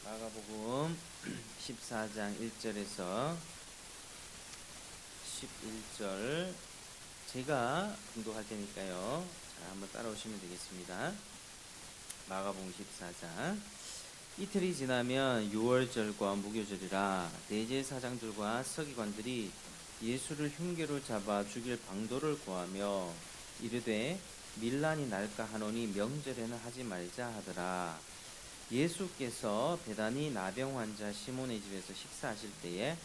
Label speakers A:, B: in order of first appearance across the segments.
A: 마가복음 14장 1절에서 11절 제가 공독할 테니까요. 자, 한번 따라오시면 되겠습니다. 마가복음 14장. 이틀이 지나면 유월절과 무교절이라 대제사장들과 서기관들이 예수를 흉계로 잡아 죽일 방도를 구하며 이르되 밀란이 날까 하노니 명절에는 하지 말자 하더라. 예수께서 베다니 나병 환자 시몬의 집에서 식사하실 때에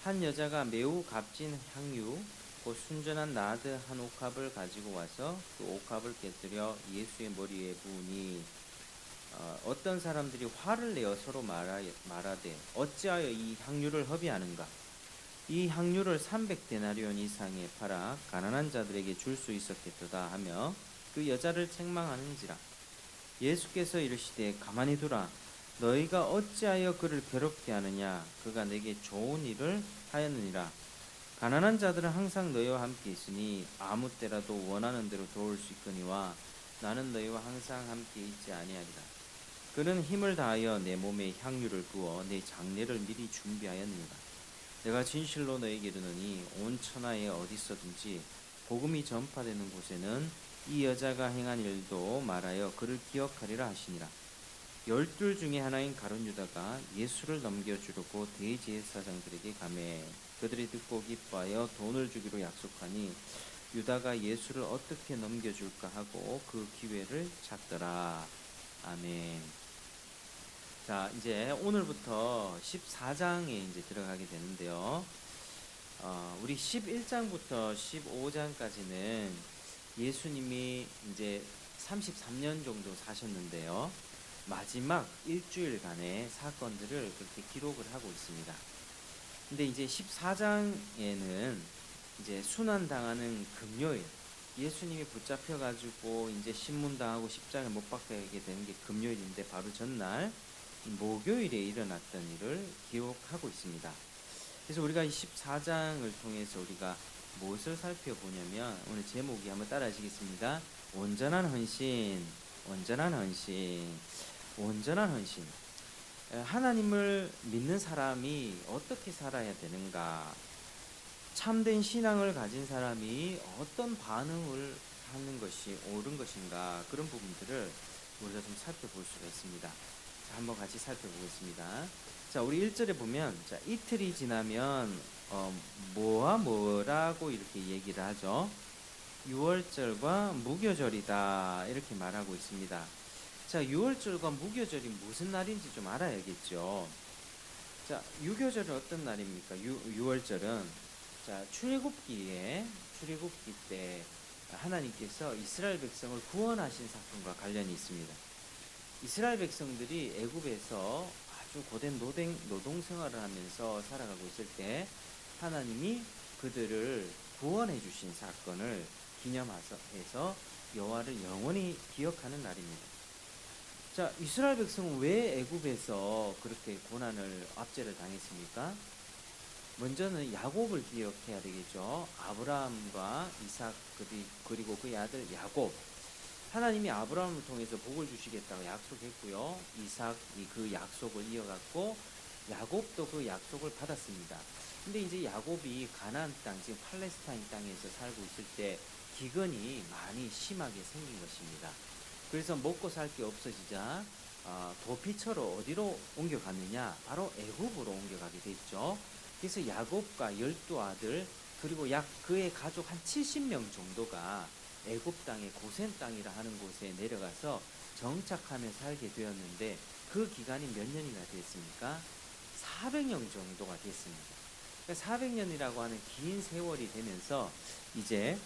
A: 한 여자가 매우 값진 향유 곧 순전한 나드 한 옥합을 가지고 와서 그 옥합을 깨뜨려 예수의 머리에 부으니 어떤 사람들이 화를 내어 서로 말하되 어찌하여 이 향유를 허비하는가. 이 향유를 300데나리온 이상에 팔아 가난한 자들에게 줄 수 있었겠도다 하며 그 여자를 책망하는지라. 예수께서 이르시되 가만히 두라. 너희가 어찌하여 그를 괴롭게 하느냐. 그가 내게 좋은 일을 하였느니라. 가난한 자들은 항상 너희와 함께 있으니 아무 때라도 원하는 대로 도울 수 있거니와 나는 너희와 항상 함께 있지 아니하리라. 그는 힘을 다하여 내 몸에 향유를 부어 내 장례를 미리 준비하였느니라. 내가 진실로 너희에게 이르노니 온 천하에 어디서든지 복음이 전파되는 곳에는 이 여자가 행한 일도 말하여 그를 기억하리라 하시니라. 12 중에 하나인 가룟 유다가 예수를 넘겨주려고 대제사장들에게 가매 그들이 듣고 기뻐하여 돈을 주기로 약속하니 유다가 예수를 어떻게 넘겨줄까 하고 그 기회를 찾더라. 아멘. 자, 이제 오늘부터 14장에 이제 들어가게 되는데요. 우리 11장부터 15장까지는 예수님이 이제 33년 정도 사셨는데요. 마지막 일주일간의 사건들을 그렇게 기록을 하고 있습니다. 근데 이제 14장에는 이제 순환당하는 금요일, 예수님이 붙잡혀가지고 이제 신문당하고 십자가에 못 박히게 되는 게 금요일인데 바로 전날 목요일에 일어났던 일을 기록하고 있습니다. 그래서 우리가 이 14장을 통해서 우리가 무엇을 살펴보냐면 오늘 제목이 한번 따라하시겠습니다. 온전한 헌신, 온전한 헌신, 온전한 헌신. 하나님을 믿는 사람이 어떻게 살아야 되는가? 참된 신앙을 가진 사람이 어떤 반응을 하는 것이 옳은 것인가? 그런 부분들을 우리가 좀 살펴볼 수가 있습니다. 자, 한번 같이 살펴보겠습니다. 자, 우리 1절에 보면 자, 이틀이 지나면 뭐와 뭐라고 이렇게 얘기를 하죠. 유월절과 무교절이다 이렇게 말하고 있습니다. 자, 유월절과 무교절이 무슨 날인지 좀 알아야겠죠. 자, 유교절은 어떤 날입니까? 유월절은 자, 출애굽기 때 하나님께서 이스라엘 백성을 구원하신 사건과 관련이 있습니다. 이스라엘 백성들이 애굽에서 아주 고된 노동 생활을 하면서 살아가고 있을 때 하나님이 그들을 구원해 주신 사건을 기념해서 여호와를 영원히 기억하는 날입니다. 자, 이스라엘 백성은 왜 애굽에서 그렇게 고난을 압제를 당했습니까? 먼저는 야곱을 기억해야 되겠죠. 아브라함과 이삭 그리고 그의 아들 야곱. 하나님이 아브라함을 통해서 복을 주시겠다고 약속했고요. 이삭이 그 약속을 이어갔고 야곱도 그 약속을 받았습니다. 근데 이제 야곱이 가나안 땅, 지금 팔레스타인 땅에서 살고 있을 때 기근이 많이 심하게 생긴 것입니다. 그래서 먹고 살 게 없어지자 도피처로 어디로 옮겨갔느냐? 바로 애굽으로 옮겨가게 됐죠. 그래서 야곱과 12아들 그리고 약 그의 가족 한 70명 정도가 애굽 땅의 고센 땅이라 하는 곳에 내려가서 정착하며 살게 되었는데 그 기간이 몇 년이나 됐습니까? 400년 정도가 됐습니다. 그러니까 400년이라고 하는 긴 세월이 되면서 이제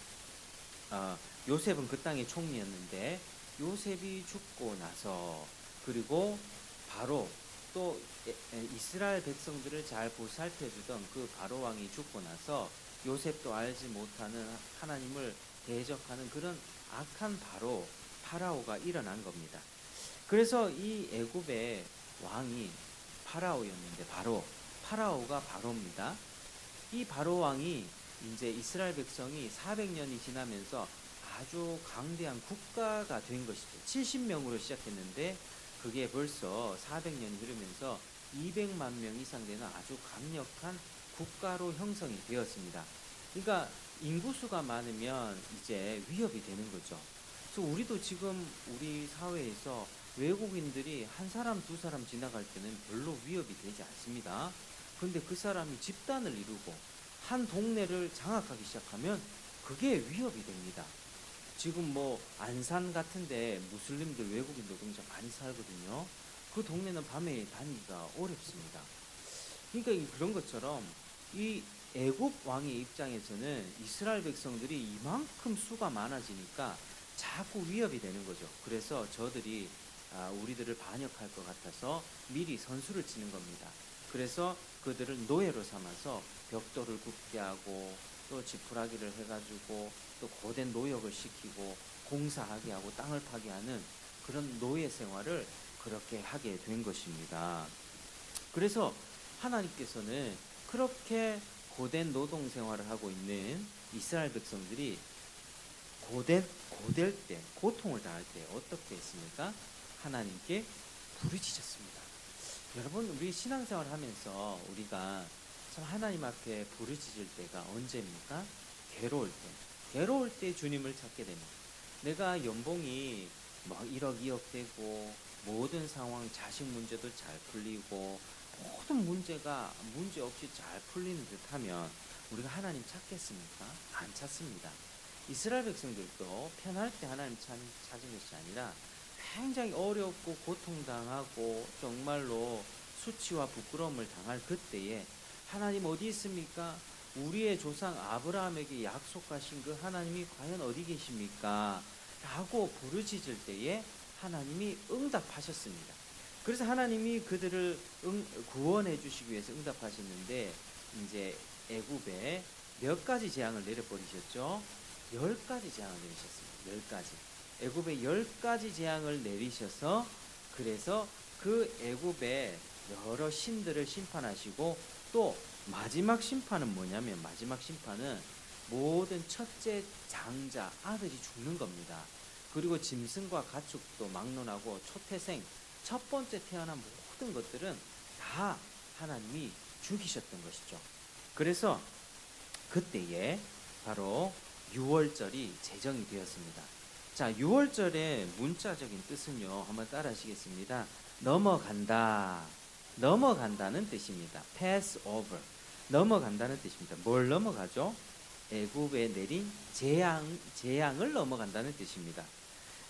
A: 요셉은 그 땅의 총리였는데 요셉이 죽고 나서 그리고 바로 또 이스라엘 백성들을 잘 보살펴주던 그 바로 왕이 죽고 나서 요셉도 알지 못하는 하나님을 대적하는 그런 악한 파라오가 일어난 겁니다. 그래서 이 애굽의 왕이 파라오였는데 파라오가 바로입니다. 이 바로 왕이 이제 이스라엘 백성이 400년이 지나면서 아주 강대한 국가가 된 것이죠. 70명으로 시작했는데 그게 벌써 400년이 흐르면서 200만 명 이상 되는 아주 강력한 국가로 형성이 되었습니다. 그러니까 인구수가 많으면 이제 위협이 되는 거죠. 그래서 우리도 지금 우리 사회에서 외국인들이 한 사람 두 사람 지나갈 때는 별로 위협이 되지 않습니다. 그런데 그 사람이 집단을 이루고 한 동네를 장악하기 시작하면 그게 위협이 됩니다. 지금 뭐 안산 같은데 무슬림들 외국인들 굉장히 많이 살거든요. 그 동네는 밤에 다니기가 어렵습니다. 그러니까 그런 것처럼 이 애굽 왕의 입장에서는 이스라엘 백성들이 이만큼 수가 많아지니까 자꾸 위협이 되는 거죠. 그래서 저들이 우리들을 반역할 것 같아서 미리 선수를 치는 겁니다. 그래서 그들을 노예로 삼아서 벽돌을 굽게 하고 또 지푸라기를 해가지고 또 고된 노역을 시키고 공사하게 하고 땅을 파게 하는 그런 노예 생활을 그렇게 하게 된 것입니다. 그래서 하나님께서는 그렇게 고된 노동 생활을 하고 있는 이스라엘 백성들이 고될 때, 고통을 당할 때 어떻게 했습니까? 하나님께 부르짖었습니다. 여러분, 우리 신앙생활 하면서 우리가 참 하나님 앞에 부르짖을 때가 언제입니까? 괴로울 때 주님을 찾게 됩니다. 내가 연봉이 막 1억, 2억 되고 모든 상황, 자식 문제도 잘 풀리고 모든 문제가 문제 없이 잘 풀리는 듯하면 우리가 하나님 찾겠습니까? 안 찾습니다. 이스라엘 백성들도 편할 때 하나님 찾은 것이 아니라 굉장히 어렵고 고통당하고 정말로 수치와 부끄러움을 당할 그때에 하나님 어디 있습니까? 우리의 조상 아브라함에게 약속하신 그 하나님이 과연 어디 계십니까? 라고 부르짖을 때에 하나님이 응답하셨습니다. 그래서 하나님이 그들을 구원해 주시기 위해서 응답하셨는데 이제 애굽에 몇 가지 재앙을 내려버리셨죠? 10가지 재앙을 내리셨습니다. 10가지. 애굽에 10가지 재앙을 내리셔서 그래서 그 애굽의 여러 신들을 심판하시고 또 마지막 심판은 뭐냐면 마지막 심판은 모든 첫째 장자 아들이 죽는 겁니다. 그리고 짐승과 가축도 막론하고 초태생 첫 번째 태어난 모든 것들은 다 하나님이 죽이셨던 것이죠. 그래서 그때에 바로 6월절이 제정이 되었습니다. 자, 6월절의 문자적인 뜻은요. 한번 따라 하시겠습니다. 넘어간다는 뜻입니다. pass over. 넘어간다는 뜻입니다. 뭘 넘어가죠? 애굽에 내린 재앙을 넘어간다는 뜻입니다.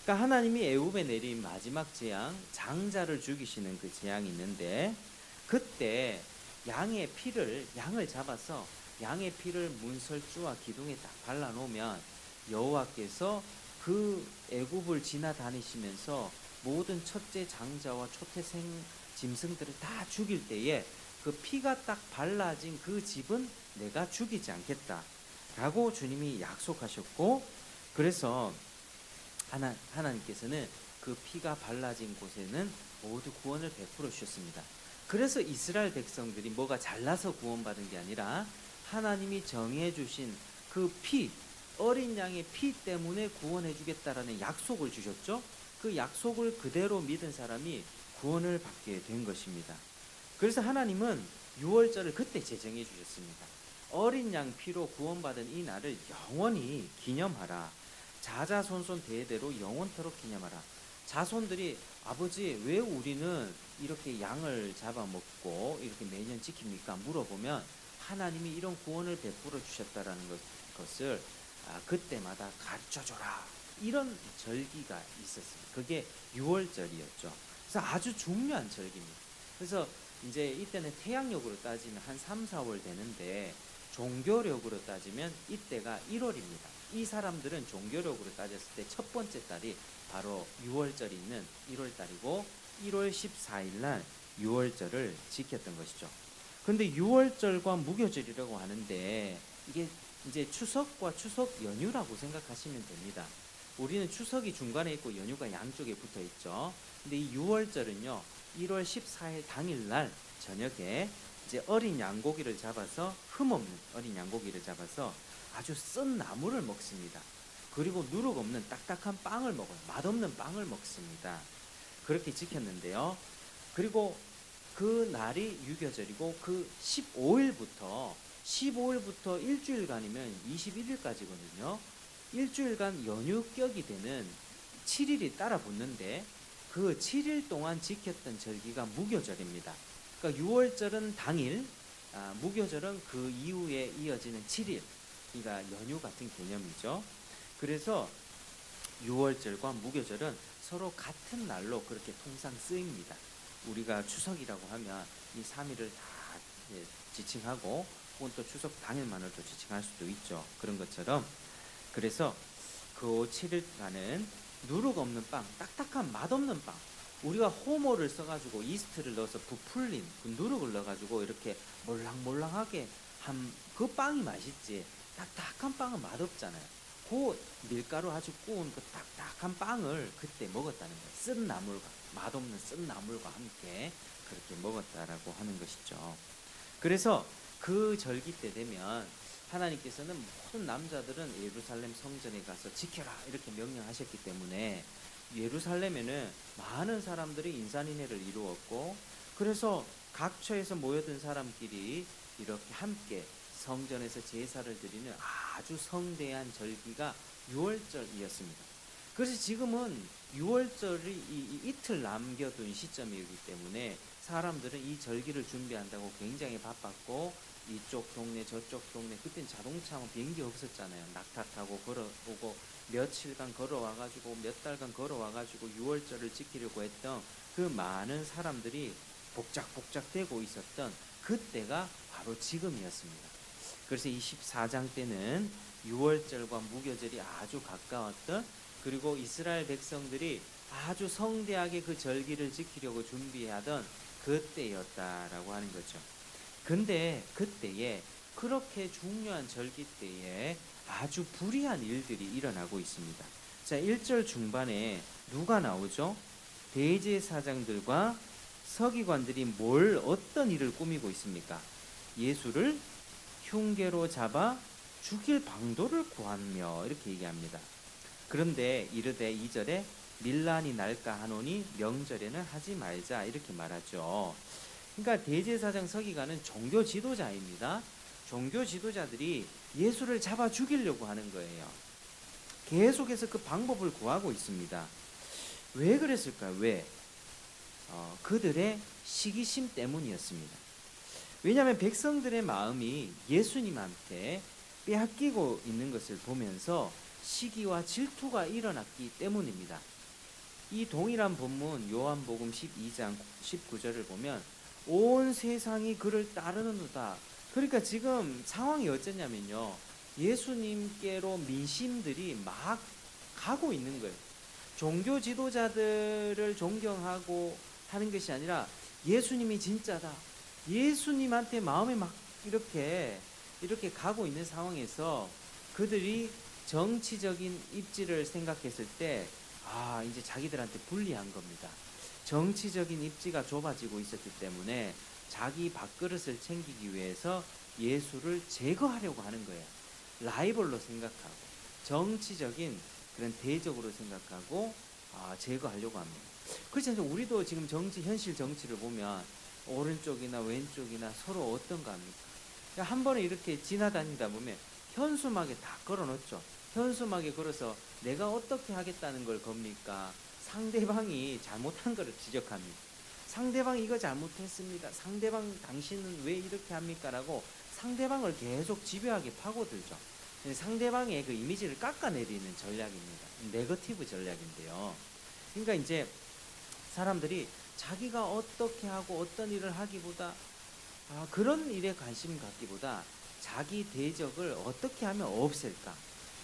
A: 그러니까 하나님이 애굽에 내린 마지막 재앙, 장자를 죽이시는 그 재앙이 있는데 그때 양을 잡아서 양의 피를 문설주와 기둥에 딱 발라놓으면 여호와께서 그 애굽을 지나다니시면서 모든 첫째 장자와 초태생 짐승들을 다 죽일 때에 그 피가 딱 발라진 그 집은 내가 죽이지 않겠다 라고 주님이 약속하셨고 그래서 하나님께서는 그 피가 발라진 곳에는 모두 구원을 베풀어 주셨습니다. 그래서 이스라엘 백성들이 뭐가 잘나서 구원받은 게 아니라 하나님이 정해 주신 그 피, 어린 양의 피 때문에 구원해 주겠다라는 약속을 주셨죠. 그 약속을 그대로 믿은 사람이 구원을 받게 된 것입니다. 그래서 하나님은 6월절을 그때 제정해 주셨습니다. 어린 양 피로 구원받은 이 날을 영원히 기념하라. 자자손손 대대로 영원토록 기념하라. 자손들이 아버지 왜 우리는 이렇게 양을 잡아먹고 이렇게 매년 지킵니까? 물어보면 하나님이 이런 구원을 베풀어 주셨다라는 것을 그때마다 가르쳐줘라. 이런 절기가 있었습니다. 그게 6월절이었죠. 그래서 아주 중요한 절기입니다. 그래서 이제 이때는 태양력으로 따지면 한 3, 4월 되는데 종교력으로 따지면 이때가 1월입니다. 이 사람들은 종교력으로 따졌을 때 첫 번째 달이 바로 6월절이 있는 1월달이고 1월 14일 날 6월절을 지켰던 것이죠. 근데 6월절과 무교절이라고 하는데 이게 이제 추석과 추석 연휴라고 생각하시면 됩니다. 우리는 추석이 중간에 있고 연휴가 양쪽에 붙어 있죠. 근데 이 6월절은요. 1월 14일 당일날 저녁에 이제 어린 양고기를 잡아서 흠없는 어린 양고기를 잡아서 아주 쓴 나물을 먹습니다. 그리고 누룩 없는 딱딱한 빵을 먹어요. 맛없는 빵을 먹습니다. 그렇게 지켰는데요. 그리고 그 날이 유교절이고 그 15일부터 일주일간이면 21일까지거든요. 일주일간 연휴격이 되는 7일이 따라 붙는데 그 7일 동안 지켰던 절기가 무교절입니다. 그러니까 6월절은 당일, 무교절은 그 이후에 이어지는 7일. 그러니까 연휴 같은 개념이죠. 그래서 6월절과 무교절은 서로 같은 날로 그렇게 통상 쓰입니다. 우리가 추석이라고 하면 이 3일을 다 지칭하고 혹은 또 추석 당일만으로도 지칭할 수도 있죠. 그런 것처럼 그래서 그 7일간은 누룩 없는 빵, 딱딱한 맛없는 빵. 우리가 호모를 써가지고 이스트를 넣어서 부풀린 그 누룩을 넣어가지고 이렇게 몰랑몰랑하게 한 그 빵이 맛있지. 딱딱한 빵은 맛없잖아요. 그 밀가루 아주 구운 그 딱딱한 빵을 그때 먹었다는 거예요. 쓴 나물과 맛없는 쓴 나물과 함께 그렇게 먹었다라고 하는 것이죠. 그래서 그 절기 때 되면 하나님께서는 모든 남자들은 예루살렘 성전에 가서 지켜라 이렇게 명령하셨기 때문에 예루살렘에는 많은 사람들이 인산인해를 이루었고 그래서 각처에서 모여든 사람끼리 이렇게 함께 성전에서 제사를 드리는 아주 성대한 절기가 6월절이었습니다. 그래서 지금은 6월절이 이틀 남겨둔 시점이기 때문에 사람들은 이 절기를 준비한다고 굉장히 바빴고 이쪽 동네 저쪽 동네 그땐 자동차 비행기 없었잖아요. 낙타 타고 걸어오고 며칠간 걸어와가지고 몇 달간 걸어와가지고 6월절을 지키려고 했던 그 많은 사람들이 복작복작되고 있었던 그때가 바로 지금이었습니다. 그래서 24장 때는 6월절과 무교절이 아주 가까웠던 그리고 이스라엘 백성들이 아주 성대하게 그 절기를 지키려고 준비하던 그때였다라고 하는 거죠. 근데 그때에 그렇게 중요한 절기 때에 아주 불의한 일들이 일어나고 있습니다. 자, 1절 중반에 누가 나오죠? 대제사장들과 서기관들이 어떤 일을 꾸미고 있습니까? 예수를 흉계로 잡아 죽일 방도를 구하며 이렇게 얘기합니다. 그런데 이르되 2절에 밀란이 날까 하노니 명절에는 하지 말자 이렇게 말하죠. 그러니까 대제사장 서기관은 종교 지도자입니다. 종교 지도자들이 예수를 잡아 죽이려고 하는 거예요. 계속해서 그 방법을 구하고 있습니다. 왜 그랬을까요? 왜? 그들의 시기심 때문이었습니다. 왜냐하면 백성들의 마음이 예수님한테 빼앗기고 있는 것을 보면서 시기와 질투가 일어났기 때문입니다. 이 동일한 본문 요한복음 12장 19절을 보면 온 세상이 그를 따르는도다. 그러니까 지금 상황이 어쩌냐면요. 예수님께로 민심들이 막 가고 있는 거예요. 종교 지도자들을 존경하고 하는 것이 아니라 예수님이 진짜다. 예수님한테 마음이 막 이렇게 가고 있는 상황에서 그들이 정치적인 입지를 생각했을 때 이제 자기들한테 불리한 겁니다. 정치적인 입지가 좁아지고 있었기 때문에 자기 밥그릇을 챙기기 위해서 예수를 제거하려고 하는 거예요. 라이벌로 생각하고 정치적인 그런 대적으로 생각하고 제거하려고 합니다. 그렇지 않습니까? 우리도 지금 현실 정치를 보면 오른쪽이나 왼쪽이나 서로 어떤가 합니까? 그러니까 한 번에 이렇게 지나다니다 보면 현수막에 다 걸어놓죠. 현수막에 걸어서 내가 어떻게 하겠다는 걸 겁니까? 상대방이 잘못한 것을 지적합니다. 상대방이 이거 잘못했습니다. 상대방 당신은 왜 이렇게 합니까? 라고 상대방을 계속 집요하게 파고들죠. 상대방의 그 이미지를 깎아내리는 전략입니다. 네거티브 전략인데요. 그러니까 이제 사람들이 자기가 어떻게 하고 어떤 일을 하기보다 그런 일에 관심 갖기보다 자기 대적을 어떻게 하면 없앨까?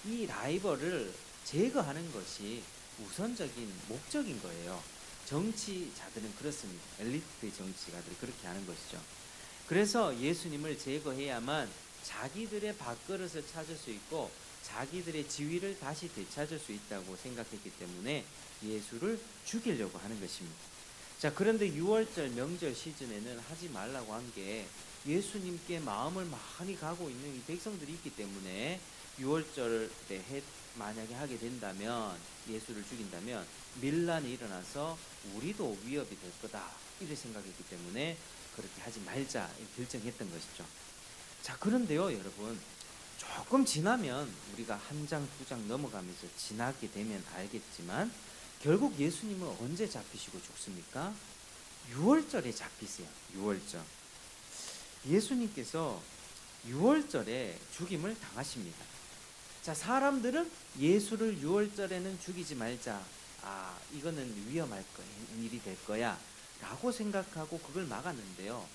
A: 이 라이벌을 제거하는 것이 우선적인 목적인 거예요. 정치자들은 그렇습니다. 엘리트 정치가들이 그렇게 하는 것이죠. 그래서 예수님을 제거해야만 자기들의 밥그릇을 찾을 수 있고 자기들의 지위를 다시 되찾을 수 있다고 생각했기 때문에 예수를 죽이려고 하는 것입니다. 자, 그런데 6월절 명절 시즌에는 하지 말라고 한 게 예수님께 마음을 많이 가고 있는 이 백성들이 있기 때문에 6월절 때 만약에 하게 된다면 예수를 죽인다면 밀란이 일어나서 우리도 위협이 될 거다 이렇게 생각했기 때문에 그렇게 하지 말자 결정했던 것이죠. 자, 그런데요 여러분, 조금 지나면 우리가 한 장 두 장 넘어가면서 지나게 되면 알겠지만 결국 예수님은 언제 잡히시고 죽습니까? 유월절에 잡히세요. 유월절. 예수님께서 유월절에 죽임을 당하십니다. 자, 사람들은 예수를 유월절에는 죽이지 말자, 이거는 위험할 거야, 일이 될 거야 라고 생각하고 그걸 막았는데요,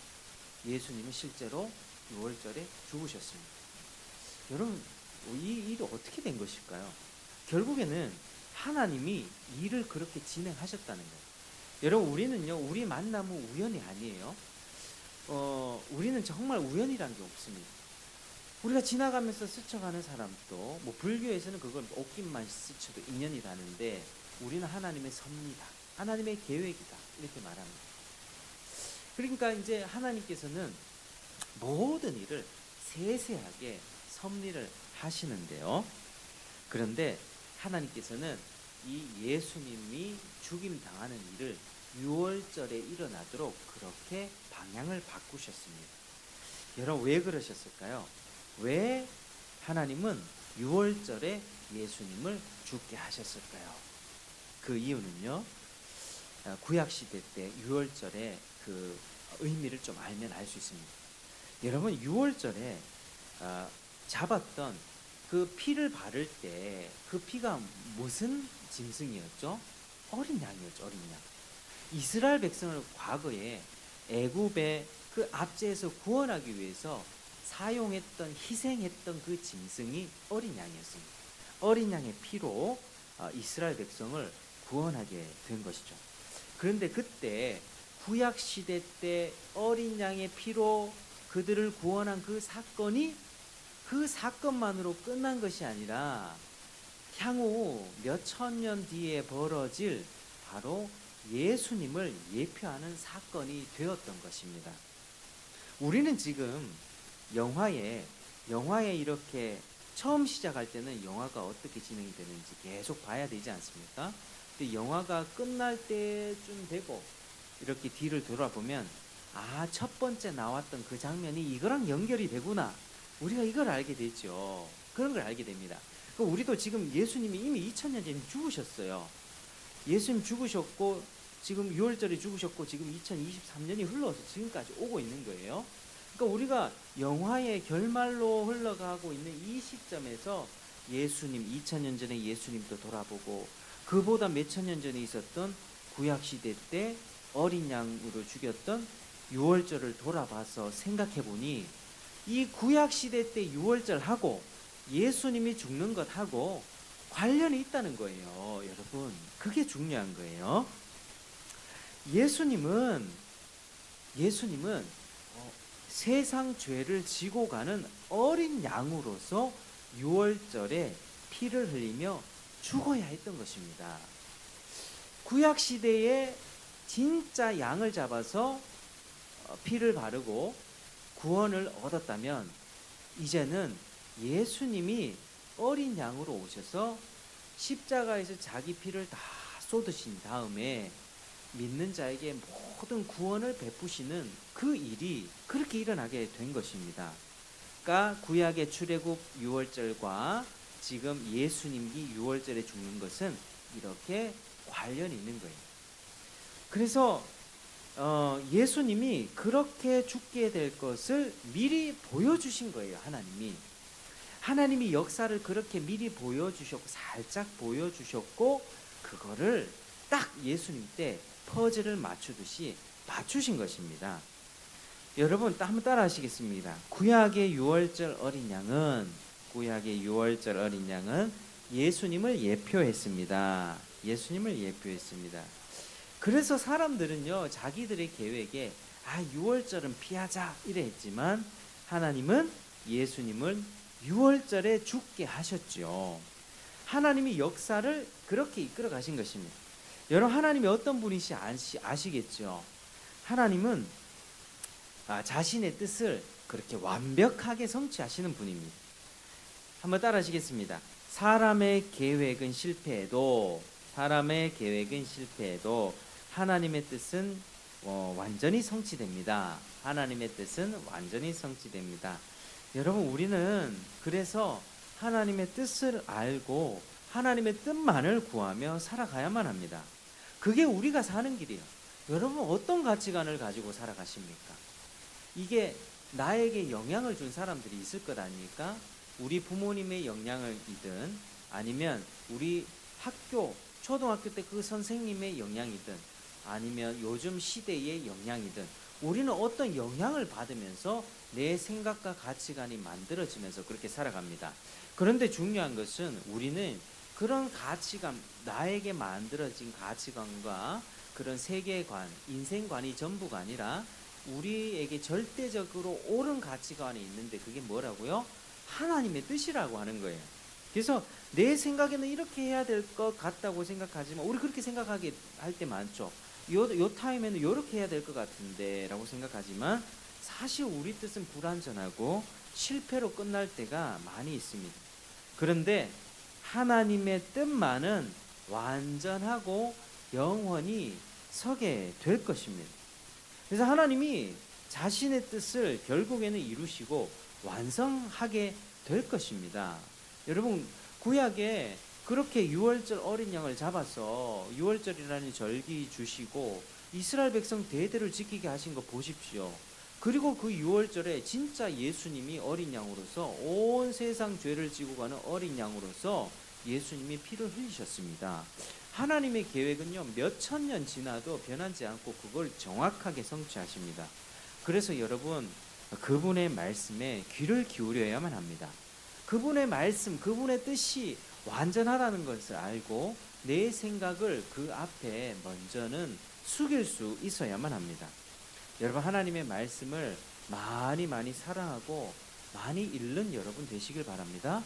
A: 예수님은 실제로 유월절에 죽으셨습니다. 여러분, 이 일이 어떻게 된 것일까요? 결국에는 하나님이 일을 그렇게 진행하셨다는 거예요. 여러분, 우리는요, 우리 만남은 우연이 아니에요. 우리는 정말 우연이란 게 없습니다. 우리가 지나가면서 스쳐가는 사람도, 뭐 불교에서는 그걸 옷깃만 스쳐도 인연이라는데, 우리는 하나님의 섭니다, 하나님의 계획이다 이렇게 말합니다. 그러니까 이제 하나님께서는 모든 일을 세세하게 섭리를 하시는데요, 그런데 하나님께서는 이 예수님이 죽임 당하는 일을 유월절에 일어나도록 그렇게 방향을 바꾸셨습니다. 여러분, 왜 그러셨을까요? 왜 하나님은 유월절에 예수님을 죽게 하셨을까요? 그 이유는요, 구약시대 때 유월절에 그 의미를 좀 알면 알 수 있습니다. 여러분, 유월절에 잡았던 그 피를 바를 때 그 피가 무슨 짐승이었죠? 어린 양이었죠. 어린 양. 이스라엘 백성을 과거에 애굽의 그 압제에서 구원하기 위해서 사용했던, 희생했던 그 짐승이 어린 양이었습니다. 어린 양의 피로 이스라엘 백성을 구원하게 된 것이죠. 그런데 그때 구약 시대 때 어린 양의 피로 그들을 구원한 그 사건이 그 사건만으로 끝난 것이 아니라 향후 몇 천 년 뒤에 벌어질 바로 예수님을 예표하는 사건이 되었던 것입니다. 우리는 지금 영화에 이렇게 처음 시작할 때는 영화가 어떻게 진행이 되는지 계속 봐야 되지 않습니까? 근데 영화가 끝날 때쯤 되고 이렇게 뒤를 돌아보면, 첫 번째 나왔던 그 장면이 이거랑 연결이 되구나, 우리가 이걸 알게 되죠. 그런 걸 알게 됩니다. 그럼 우리도 지금 예수님이 이미 2000년 전에 죽으셨어요. 예수님 죽으셨고 지금 6월절에 죽으셨고 지금 2023년이 흘러서 지금까지 오고 있는 거예요. 그러니까 우리가 영화의 결말로 흘러가고 있는 이 시점에서 예수님, 2000년 전에 예수님도 돌아보고, 그보다 몇천 년 전에 있었던 구약시대 때 어린 양으로 죽였던 유월절을 돌아봐서 생각해보니 이 구약시대 때 유월절하고 예수님이 죽는 것하고 관련이 있다는 거예요. 여러분, 그게 중요한 거예요. 예수님은 세상 죄를 지고 가는 어린 양으로서 유월절에 피를 흘리며 죽어야 했던 것입니다. 구약시대에 진짜 양을 잡아서 피를 바르고 구원을 얻었다면, 이제는 예수님이 어린 양으로 오셔서 십자가에서 자기 피를 다 쏟으신 다음에 믿는 자에게 모든 구원을 베푸시는 그 일이 그렇게 일어나게 된 것입니다. 그러니까 구약의 출애굽 유월절과 지금 예수님이 유월절에 죽는 것은 이렇게 관련이 있는 거예요. 그래서 예수님이 그렇게 죽게 될 것을 미리 보여주신 거예요. 하나님이 역사를 그렇게 미리 보여주셨고, 살짝 보여주셨고, 그거를 딱 예수님 때 퍼즐을 맞추듯이 맞추신 것입니다. 여러분, 한번 따라 하시겠습니다. 구약의 유월절 어린 양은 예수님을 예표했습니다. 그래서 사람들은요, 자기들의 계획에 유월절은 피하자 이래 했지만, 하나님은 예수님을 유월절에 죽게 하셨죠. 하나님이 역사를 그렇게 이끌어 가신 것입니다. 여러분, 하나님이 어떤 분이시 아시겠죠? 하나님은 자신의 뜻을 그렇게 완벽하게 성취하시는 분입니다. 한번 따라 하시겠습니다. 사람의 계획은 실패해도 사람의 계획은 실패해도 하나님의 뜻은 완전히 성취됩니다. 하나님의 뜻은 완전히 성취됩니다. 여러분, 우리는 그래서 하나님의 뜻을 알고 하나님의 뜻만을 구하며 살아가야만 합니다. 그게 우리가 사는 길이에요. 여러분, 어떤 가치관을 가지고 살아가십니까? 이게 나에게 영향을 준 사람들이 있을 것 아닙니까? 우리 부모님의 영향이든 아니면 우리 학교, 초등학교 때 그 선생님의 영향이든 아니면 요즘 시대의 영향이든 우리는 어떤 영향을 받으면서 내 생각과 가치관이 만들어지면서 그렇게 살아갑니다. 그런데 중요한 것은 우리는 그런 가치관, 나에게 만들어진 가치관과 그런 세계관, 인생관이 전부가 아니라 우리에게 절대적으로 옳은 가치관이 있는데 그게 뭐라고요? 하나님의 뜻이라고 하는 거예요. 그래서 내 생각에는 이렇게 해야 될 것 같다고 생각하지만 우리 그렇게 생각하게 할 때 많죠. 요 타임에는 이렇게 해야 될 것 같은데 라고 생각하지만 사실 우리 뜻은 불완전하고 실패로 끝날 때가 많이 있습니다. 그런데 하나님의 뜻만은 완전하고 영원히 서게 될 것입니다. 그래서 하나님이 자신의 뜻을 결국에는 이루시고 완성하게 될 것입니다. 여러분, 구약에 그렇게 유월절 어린 양을 잡아서 유월절이라는 절기 주시고 이스라엘 백성 대대를 지키게 하신 거 보십시오. 그리고 그 유월절에 진짜 예수님이 어린 양으로서 온 세상 죄를 지고 가는 어린 양으로서 예수님이 피를 흘리셨습니다. 하나님의 계획은요, 몇천 년 지나도 변하지 않고 그걸 정확하게 성취하십니다. 그래서 여러분, 그분의 말씀에 귀를 기울여야만 합니다. 그분의 말씀, 그분의 뜻이 완전하다는 것을 알고 내 생각을 그 앞에 먼저는 숙일 수 있어야만 합니다. 여러분, 하나님의 말씀을 많이 사랑하고 많이 읽는 여러분 되시길 바랍니다.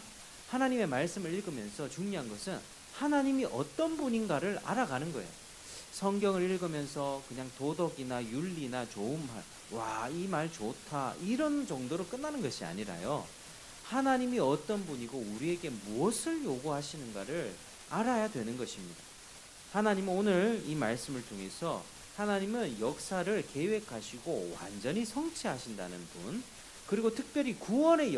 A: 하나님의 말씀을 읽으면서 중요한 것은 하나님이 어떤 분인가를 알아가는 거예요. 성경을 읽으면서 그냥 도덕이나 윤리나 좋은 말, 와, 이 말 좋다, 이런 정도로 끝나는 것이 아니라요. 하나님이 어떤 분이고 우리에게 무엇을 요구하시는가를 알아야 되는 것입니다. 하나님은 오늘 이 말씀을 통해서 하나님은 역사를 계획하시고 완전히 성취하신다는 분, 그리고 특별히 구원의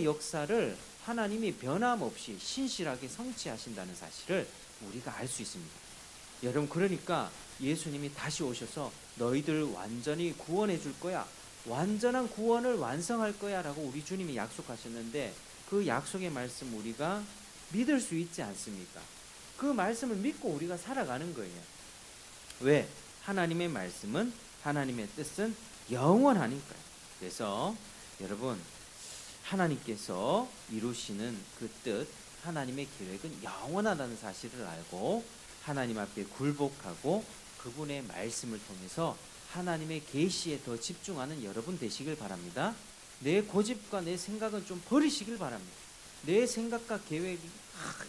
A: 역사를 하나님이 변함없이 신실하게 성취하신다는 사실을 우리가 알 수 있습니다. 여러분, 그러니까 예수님이 다시 오셔서 너희들 완전히 구원해 줄 거야, 완전한 구원을 완성할 거야 라고 우리 주님이 약속하셨는데 그 약속의 말씀 우리가 믿을 수 있지 않습니까? 그 말씀을 믿고 우리가 살아가는 거예요. 왜? 하나님의 말씀은, 하나님의 뜻은 영원하니까요. 그래서 여러분, 하나님께서 이루시는 그 뜻, 하나님의 계획은 영원하다는 사실을 알고 하나님 앞에 굴복하고 그분의 말씀을 통해서 하나님의 계시에 더 집중하는 여러분 되시길 바랍니다. 내 고집과 내 생각은 좀 버리시길 바랍니다. 내 생각과 계획이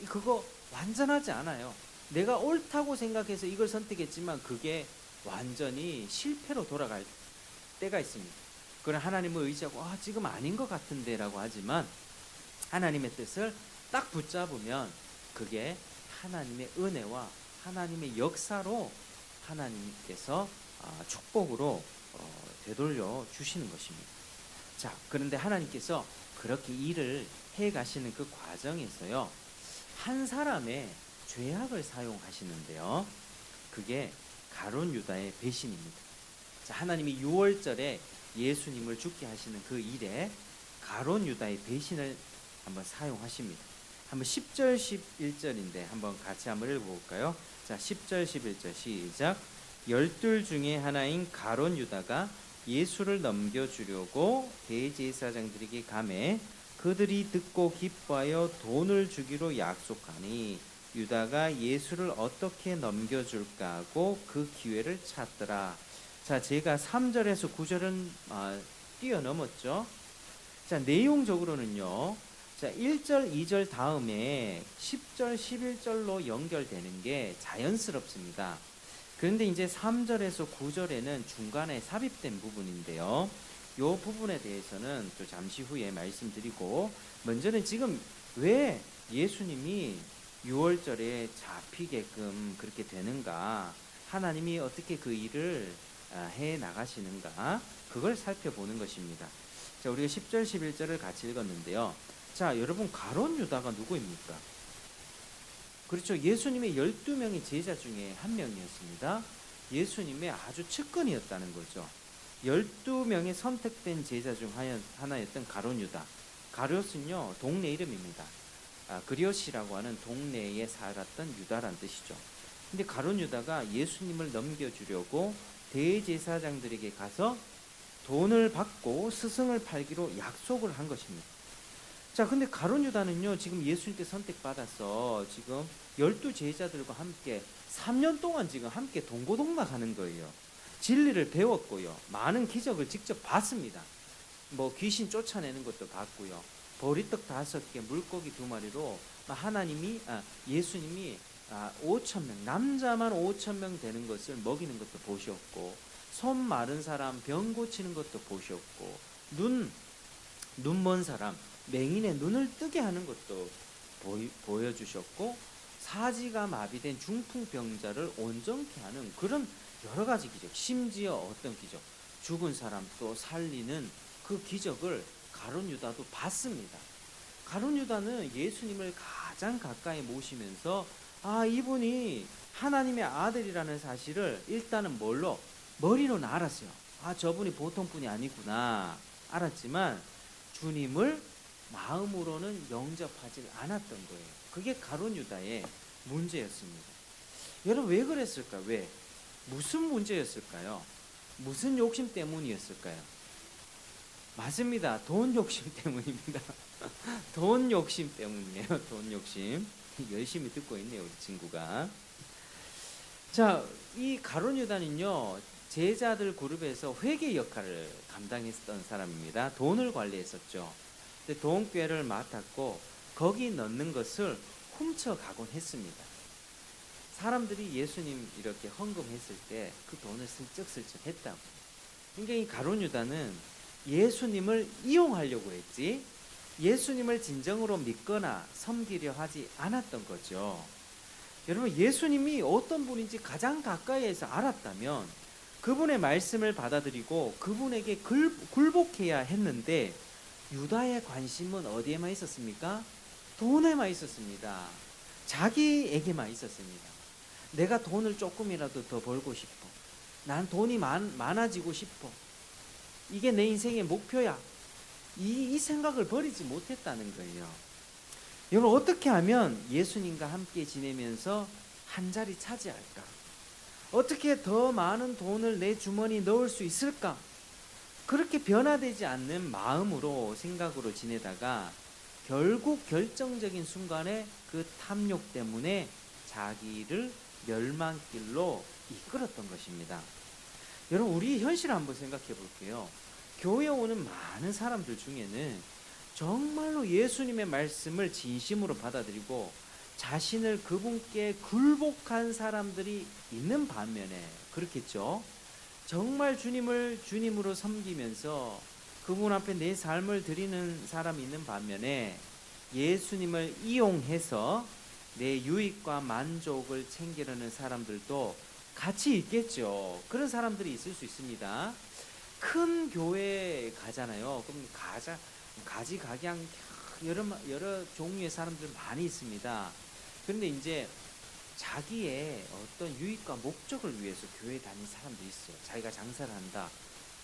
A: 그거 완전하지 않아요. 내가 옳다고 생각해서 이걸 선택했지만 그게 완전히 실패로 돌아갈 때가 있습니다. 그건 하나님을 의지하고 지금 아닌 것 같은데 라고 하지만 하나님의 뜻을 딱 붙잡으면 그게 하나님의 은혜와 하나님의 역사로 하나님께서 축복으로 되돌려 주시는 것입니다. 자, 그런데 하나님께서 그렇게 일을 해 가시는 그 과정에서요, 한 사람의 죄악을 사용하시는데요, 그게 가룟 유다의 배신입니다. 자, 하나님이 유월절에 예수님을 죽게 하시는 그 일에 가룟 유다의 배신을 한번 사용하십니다. 한번 10절 11절인데 한번 같이 한번 읽어볼까요? 자, 10절 11절 시작. 12 중에 하나인 가룟 유다가 예수를 넘겨주려고 대제사장들에게 가매 그들이 듣고 기뻐하여 돈을 주기로 약속하니 유다가 예수를 어떻게 넘겨줄까 하고 그 기회를 찾더라. 자, 제가 3절에서 9절은 뛰어넘었죠. 자, 내용적으로는요, 자, 1절, 2절 다음에 10절, 11절로 연결되는 게 자연스럽습니다. 그런데 이제 3절에서 9절에는 중간에 삽입된 부분인데요. 이 부분에 대해서는 또 잠시 후에 말씀드리고, 먼저는 지금 왜 예수님이 유월절에 잡히게끔 그렇게 되는가, 하나님이 어떻게 그 일을 해 나가시는가, 그걸 살펴보는 것입니다. 자, 우리가 10절 11절을 같이 읽었는데요. 자, 여러분, 가룟 유다가 누구입니까? 그렇죠. 예수님의 12명의 제자 중에 한 명이었습니다. 예수님의 아주 측근이었다는 거죠. 12명의 선택된 제자 중 하나였던 가룟 유다. 가룟은요, 동네 이름입니다. 그리옷이라고 하는 동네에 살았던 유다란 뜻이죠. 근데 가룟 유다가 예수님을 넘겨주려고 대제사장들에게 가서 돈을 받고 스승을 팔기로 약속을 한 것입니다. 자, 근데 가룟 유다는요, 지금 예수님께 선택받아서 지금 12제자들과 함께 3년 동안 지금 함께 동고동락하는 거예요. 진리를 배웠고요. 많은 기적을 직접 봤습니다. 뭐 귀신 쫓아내는 것도 봤고요. 보리떡 5개, 물고기 2마리로 예수님이 5,000명, 남자만 5,000명 되는 것을 먹이는 것도 보셨고, 손 마른 사람 병 고치는 것도 보셨고, 눈 먼 사람 맹인의 눈을 뜨게 하는 것도 보여주셨고, 사지가 마비된 중풍병자를 온전케 하는 그런 여러 가지 기적, 심지어 어떤 기적, 죽은 사람 또 살리는 그 기적을 가룟 유다도 봤습니다. 가룟 유다는 예수님을 가장 가까이 모시면서 이분이 하나님의 아들이라는 사실을 일단은 머리로는 알았어요. 저분이 보통 분이 아니구나 알았지만 주님을 마음으로는 영접하지 않았던 거예요. 그게 가룟 유다의 문제였습니다. 여러분, 왜 그랬을까? 왜? 무슨 문제였을까요? 무슨 욕심 때문이었을까요? 맞습니다. 돈 욕심 때문입니다. 돈 욕심 때문이에요. 돈 욕심. 열심히 듣고 있네요, 우리 친구가. 자, 이 가룟 유다는요, 제자들 그룹에서 회계 역할을 감당했던 사람입니다. 돈을 관리했었죠. 근데 돈꾀를 맡았고 거기 넣는 것을 훔쳐가곤 했습니다. 사람들이 예수님 이렇게 헌금했을 때 그 돈을 슬쩍슬쩍 했다고. 그러니까 이 가룟 유다는 예수님을 이용하려고 했지 예수님을 진정으로 믿거나 섬기려 하지 않았던 거죠. 여러분, 예수님이 어떤 분인지 가장 가까이에서 알았다면 그분의 말씀을 받아들이고 그분에게 굴복해야 했는데, 유다의 관심은 어디에만 있었습니까? 돈에만 있었습니다. 자기에게만 있었습니다. 내가 돈을 조금이라도 더 벌고 싶어. 난 돈이 많아지고 싶어. 이게 내 인생의 목표야. 이 생각을 버리지 못했다는 거예요. 여러분, 어떻게 하면 예수님과 함께 지내면서 한 자리 차지할까? 어떻게 더 많은 돈을 내 주머니에 넣을 수 있을까? 그렇게 변화되지 않는 마음으로, 생각으로 지내다가 결국 결정적인 순간에 그 탐욕 때문에 자기를 멸망길로 이끌었던 것입니다. 여러분, 우리 현실을 한번 생각해 볼게요. 교회에 오는 많은 사람들 중에는 정말로 예수님의 말씀을 진심으로 받아들이고 자신을 그분께 굴복한 사람들이 있는 반면에, 그렇겠죠? 정말 주님을 주님으로 섬기면서 그분 앞에 내 삶을 드리는 사람이 있는 반면에 예수님을 이용해서 내 유익과 만족을 챙기려는 사람들도 같이 있겠죠. 그런 사람들이 있을 수 있습니다. 큰 교회 가잖아요. 그럼 가지각양 여러 종류의 사람들 많이 있습니다. 그런데 이제 자기의 어떤 유익과 목적을 위해서 교회 다니는 사람도 있어요. 자기가 장사를 한다,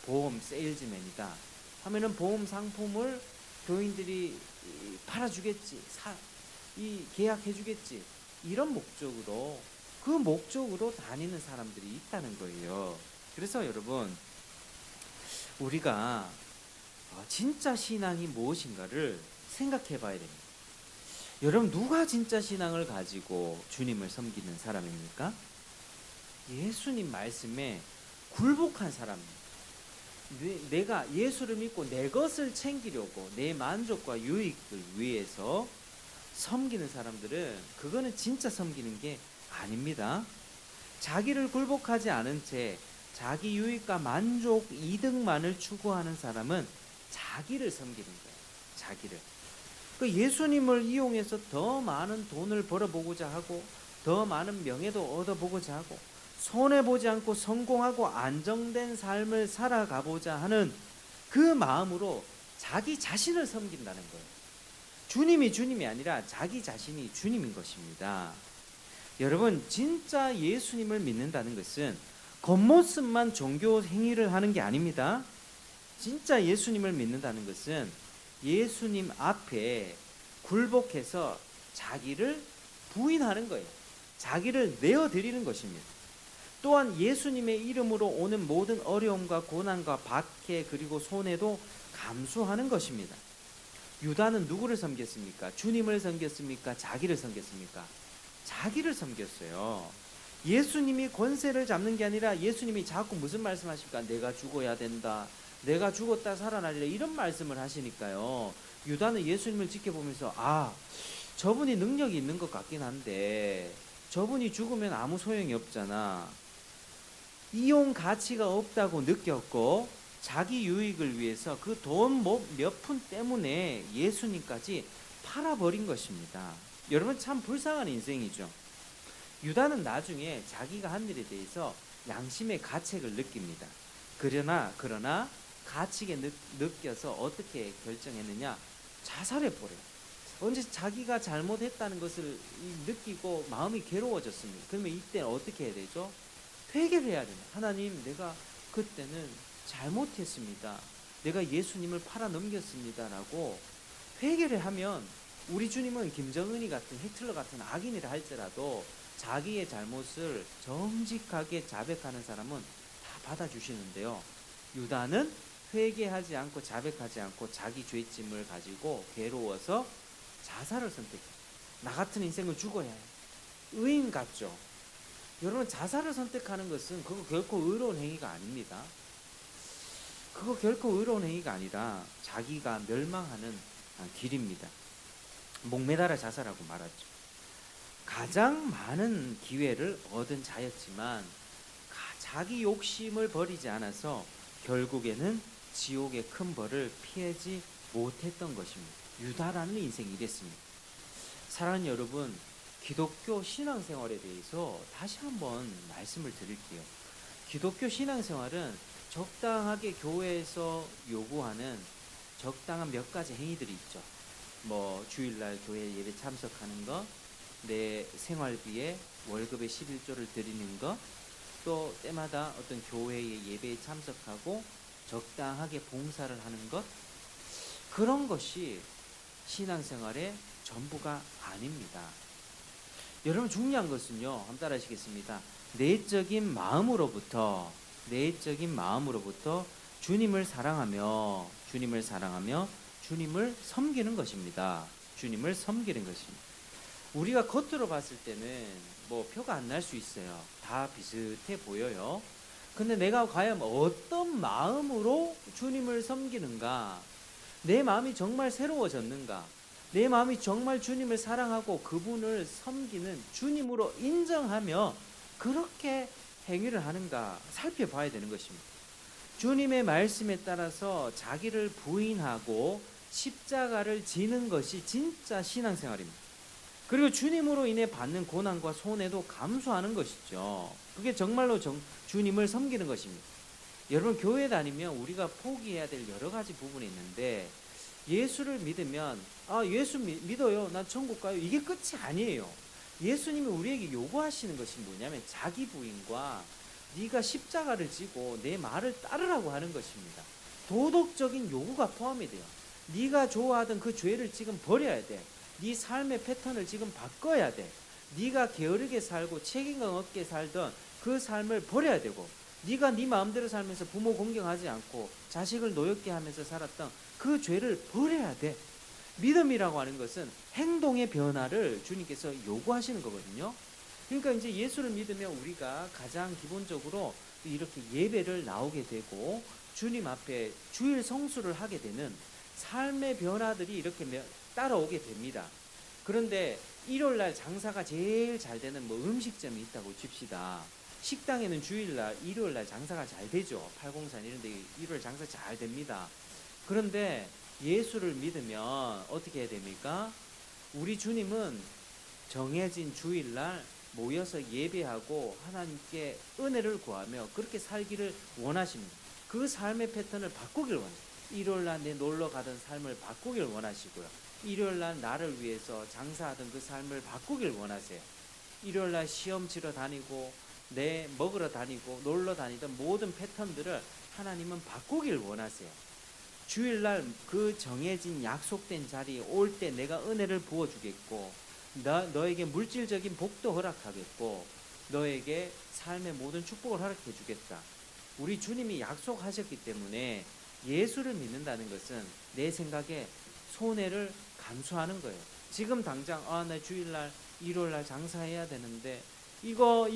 A: 보험 세일즈맨이다 하면은 보험 상품을 교인들이 팔아주겠지, 계약해주겠지, 이런 목적으로, 그 목적으로 다니는 사람들이 있다는 거예요. 그래서 여러분, 우리가 진짜 신앙이 무엇인가를 생각해 봐야 됩니다. 여러분, 누가 진짜 신앙을 가지고 주님을 섬기는 사람입니까? 예수님 말씀에 굴복한 사람입니다. 내가 예수를 믿고 내 것을 챙기려고, 내 만족과 유익을 위해서 섬기는 사람들은, 그거는 진짜 섬기는 게 아닙니다. 자기를 굴복하지 않은 채 자기 유익과 만족, 이득만을 추구하는 사람은 자기를 섬기는 거예요. 자기를. 그 예수님을 이용해서 더 많은 돈을 벌어보고자 하고 더 많은 명예도 얻어보고자 하고 손해보지 않고 성공하고 안정된 삶을 살아가보자 하는 그 마음으로 자기 자신을 섬긴다는 거예요. 주님이 주님이 아니라 자기 자신이 주님인 것입니다. 여러분, 진짜 예수님을 믿는다는 것은 겉모습만 종교 행위를 하는 게 아닙니다. 진짜 예수님을 믿는다는 것은 예수님 앞에 굴복해서 자기를 부인하는 거예요. 자기를 내어드리는 것입니다. 또한 예수님의 이름으로 오는 모든 어려움과 고난과 박해 그리고 손해도 감수하는 것입니다. 유다는 누구를 섬겼습니까? 주님을 섬겼습니까? 자기를 섬겼습니까? 자기를 섬겼어요. 예수님이 권세를 잡는 게 아니라 예수님이 자꾸 무슨 말씀하십니까? 내가 죽어야 된다. 내가 죽었다 살아나리라 이런 말씀을 하시니까요. 유다는 예수님을 지켜보면서 저분이 능력이 있는 것 같긴 한데 저분이 죽으면 아무 소용이 없잖아. 이용 가치가 없다고 느꼈고 자기 유익을 위해서 그 돈 몇 푼 때문에 예수님까지 팔아버린 것입니다. 여러분, 참 불쌍한 인생이죠. 유다는 나중에 자기가 한 일에 대해서 양심의 가책을 느낍니다. 그러나 가책에 느껴서 어떻게 결정했느냐? 자살해버려요. 언제 자기가 잘못했다는 것을 느끼고 마음이 괴로워졌습니다. 그러면 이때는 어떻게 해야 되죠? 회개를 해야 됩니다. 하나님, 내가 그때는 잘못했습니다. 내가 예수님을 팔아넘겼습니다. 라고 회개를 하면 우리 주님은 김정은이 같은 히틀러 같은 악인이라 할지라도 자기의 잘못을 정직하게 자백하는 사람은 다 받아주시는데요. 유다는 회개하지 않고 자백하지 않고 자기 죄짐을 가지고 괴로워서 자살을 선택해요. 나 같은 인생을 죽어야 해요. 의인 같죠? 여러분, 자살을 선택하는 것은 그거 결코 의로운 행위가 아닙니다. 그거 결코 의로운 행위가 아니라 자기가 멸망하는 길입니다. 목매달아 자살하고 말았죠. 가장 많은 기회를 얻은 자였지만 자기 욕심을 버리지 않아서 결국에는 지옥의 큰 벌을 피하지 못했던 것입니다. 유다라는 인생이 이랬습니다. 사랑하는 여러분, 기독교 신앙생활에 대해서 다시 한번 말씀을 드릴게요. 기독교 신앙생활은 적당하게 교회에서 요구하는 적당한 몇 가지 행위들이 있죠. 주일날 교회 예배 참석하는 것, 내 생활비에 월급의 11조를 드리는 것, 또 때마다 어떤 교회의 예배에 참석하고 적당하게 봉사를 하는 것, 그런 것이 신앙생활의 전부가 아닙니다. 여러분, 중요한 것은요, 한번 따라 하시겠습니다. 내적인 마음으로부터 주님을 사랑하며 주님을 섬기는 것입니다. 주님을 섬기는 것입니다. 우리가 겉으로 봤을 때는 표가 안 날 수 있어요. 다 비슷해 보여요. 근데 내가 과연 어떤 마음으로 주님을 섬기는가? 내 마음이 정말 새로워졌는가? 내 마음이 정말 주님을 사랑하고 그분을 섬기는 주님으로 인정하며 그렇게 행위를 하는가 살펴봐야 되는 것입니다. 주님의 말씀에 따라서 자기를 부인하고 십자가를 지는 것이 진짜 신앙생활입니다. 그리고 주님으로 인해 받는 고난과 손해도 감수하는 것이죠. 그게 정말로 주님을 섬기는 것입니다. 여러분, 교회 다니면 우리가 포기해야 될 여러 가지 부분이 있는데 예수를 믿으면 예수 믿어요, 난 천국 가요, 이게 끝이 아니에요. 예수님이 우리에게 요구하시는 것이 뭐냐면 자기 부인과 네가 십자가를 지고 내 말을 따르라고 하는 것입니다. 도덕적인 요구가 포함이 돼요. 네가 좋아하던 그 죄를 지금 버려야 돼. 네 삶의 패턴을 지금 바꿔야 돼. 네가 게으르게 살고 책임감 없게 살던 그 삶을 버려야 되고, 네가 네 마음대로 살면서 부모 공경하지 않고 자식을 노엽게 하면서 살았던 그 죄를 버려야 돼. 믿음이라고 하는 것은 행동의 변화를 주님께서 요구하시는 거거든요. 그러니까 이제 예수를 믿으면 우리가 가장 기본적으로 이렇게 예배를 나오게 되고 주님 앞에 주일 성수를 하게 되는 삶의 변화들이 이렇게 따라오게 됩니다. 그런데 일요일날 장사가 제일 잘 되는 음식점이 있다고 칩시다. 식당에는 주일날, 일요일날 장사가 잘 되죠. 팔공산 이런 데 일요일 장사 잘 됩니다. 그런데 예수를 믿으면 어떻게 해야 됩니까? 우리 주님은 정해진 주일날 모여서 예배하고 하나님께 은혜를 구하며 그렇게 살기를 원하십니다. 그 삶의 패턴을 바꾸길 원해요. 일요일날 내 놀러 가던 삶을 바꾸길 원하시고요. 일요일날 나를 위해서 장사하던 그 삶을 바꾸길 원하세요. 일요일날 시험 치러 다니고 내 먹으러 다니고 놀러 다니던 모든 패턴들을 하나님은 바꾸길 원하세요. 주일날 그 정해진 약속된 자리에 올 때 내가 은혜를 부어주겠고 너에게 물질적인 복도 허락하겠고 너에게 삶의 모든 축복을 허락해 주겠다. 우리 주님이 약속하셨기 때문에 예수를 믿는다는 것은 내 생각에 손해를 감수하는 거예요. 지금 당장 나 주일날 일요일날 장사해야 되는데 이거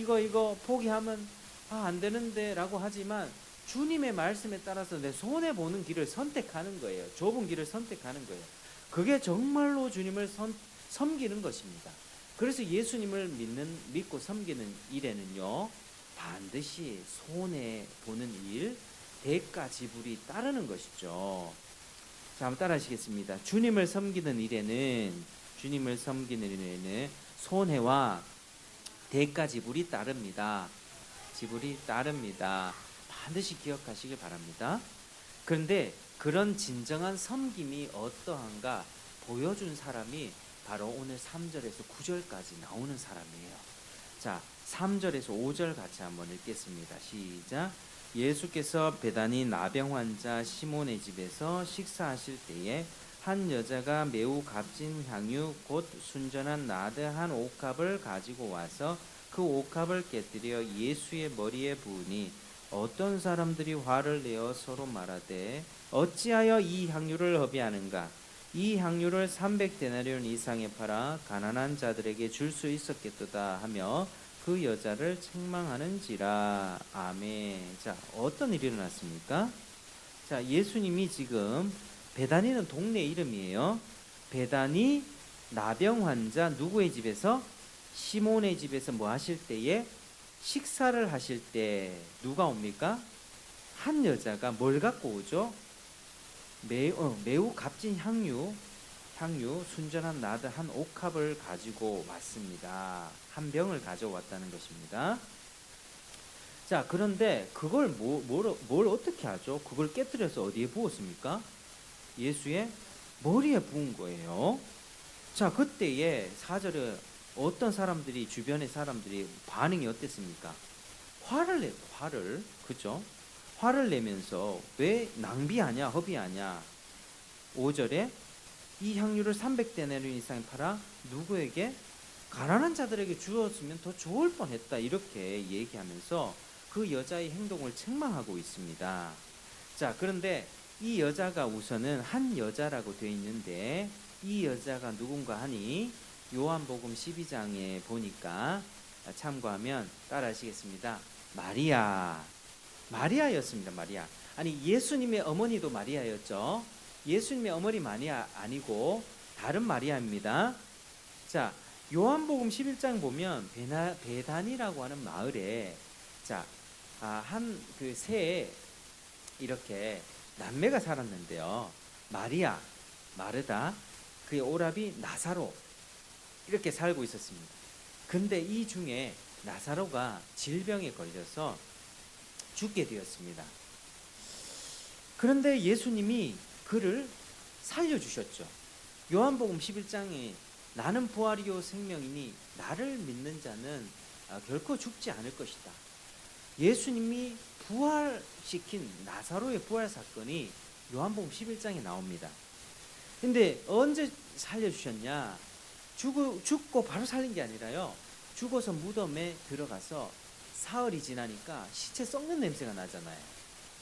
A: 포기하면 안 되는데 라고 하지만 주님의 말씀에 따라서 내 손해보는 길을 선택하는 거예요. 좁은 길을 선택하는 거예요. 그게 정말로 주님을 섬기는 것입니다. 그래서 예수님을 믿고 섬기는 일에는요, 반드시 손해보는 일, 대가 지불이 따르는 것이죠. 자, 한번 따라 하시겠습니다. 주님을 섬기는 일에는 손해와 대가 지불이 따릅니다. 반드시 기억하시길 바랍니다. 그런데 그런 진정한 섬김이 어떠한가 보여준 사람이 바로 오늘 3절에서 9절까지 나오는 사람이에요. 자, 3절에서 5절 같이 한번 읽겠습니다. 시작. 예수께서 베다니 나병 환자 시몬의 집에서 식사하실 때에 한 여자가 매우 값진 향유 곧 순전한 나드 한 옥합을 가지고 와서 그 옥합을 깨뜨려 예수의 머리에 부으니 어떤 사람들이 화를 내어 서로 말하되 어찌하여 이 향유를 허비하는가? 이 향유를 300데나리온 이상에 팔아 가난한 자들에게 줄 수 있었겠도다 하며 그 여자를 책망하는지라. 아멘. 자, 어떤 일이 일어났습니까? 자, 예수님이 지금 베다니는 동네 이름이에요. 베다니 나병 환자 누구의 집에서? 시몬의 집에서 뭐 하실 때에? 식사를 하실 때 누가 옵니까? 한 여자가 뭘 갖고 오죠? 매우 값진 향유 순전한 나드 한 옥합을 가지고 왔습니다. 한 병을 가져왔다는 것입니다. 자, 그런데 그걸 뭘 어떻게 하죠? 그걸 깨뜨려서 어디에 부었습니까? 예수의 머리에 부은 거예요. 자, 그때에 4절에 어떤 사람들이, 주변의 사람들이 반응이 어땠습니까? 화를 내요. 그죠? 화를 내면서 왜 낭비하냐, 허비하냐. 5절에 이 향유를 300데나리온 이상에 팔아 누구에게? 가난한 자들에게 주었으면 더 좋을 뻔했다. 이렇게 얘기하면서 그 여자의 행동을 책망하고 있습니다. 자, 그런데 이 여자가 우선은 한 여자라고 되어 있는데 이 여자가 누군가 하니 요한복음 12장에 보니까 참고하면 따라 하시겠습니다. 마리아였습니다. 마리아. 아니, 예수님의 어머니도 마리아였죠. 예수님의 어머니 마리아 아니고 다른 마리아입니다. 자, 요한복음 11장 보면 베단이라고 하는 마을에 한 그 새 이렇게 남매가 살았는데요. 마리아, 마르다, 그의 오라비 나사로 이렇게 살고 있었습니다. 근데 이 중에 나사로가 질병에 걸려서 죽게 되었습니다. 그런데 예수님이 그를 살려주셨죠. 요한복음 11장에 나는 부활이요 생명이니 나를 믿는 자는 결코 죽지 않을 것이다. 예수님이 부활시킨 나사로의 부활 사건이 요한복음 11장에 나옵니다. 근데 언제 살려주셨냐? 죽고 바로 살린 게 아니라요. 죽어서 무덤에 들어가서 사흘이 지나니까 시체 썩는 냄새가 나잖아요.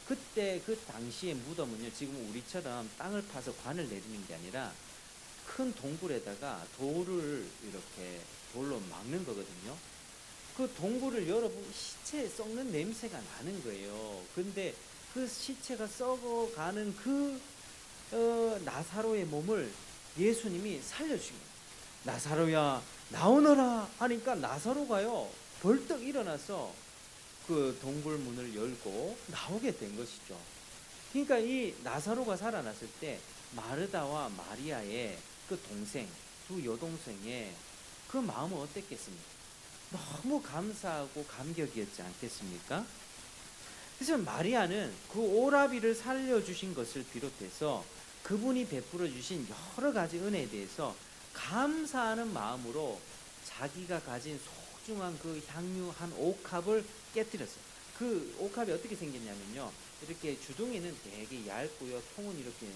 A: 그때 그 당시의 무덤은요, 지금 우리처럼 땅을 파서 관을 내리는 게 아니라 큰 동굴에다가 돌을 이렇게 돌로 막는 거거든요. 그 동굴을 열어보면 시체에 썩는 냄새가 나는 거예요. 근데 그 시체가 썩어가는 그 나사로의 몸을 예수님이 살려주신 거예요. 나사로야 나오너라 하니까 나사로가요 벌떡 일어나서 그 동굴 문을 열고 나오게 된 것이죠. 그러니까 이 나사로가 살아났을 때 마르다와 마리아의 그 동생, 두 여동생의 그 마음은 어땠겠습니까? 너무 감사하고 감격이었지 않겠습니까? 그래서 마리아는 그 오라비를 살려주신 것을 비롯해서 그분이 베풀어 주신 여러 가지 은혜에 대해서 감사하는 마음으로 자기가 가진 소중한 그 향유 한 옥합을 깨뜨렸어요. 그 옥합이 어떻게 생겼냐면요, 이렇게 주둥이는 되게 얇고요, 통은 이렇게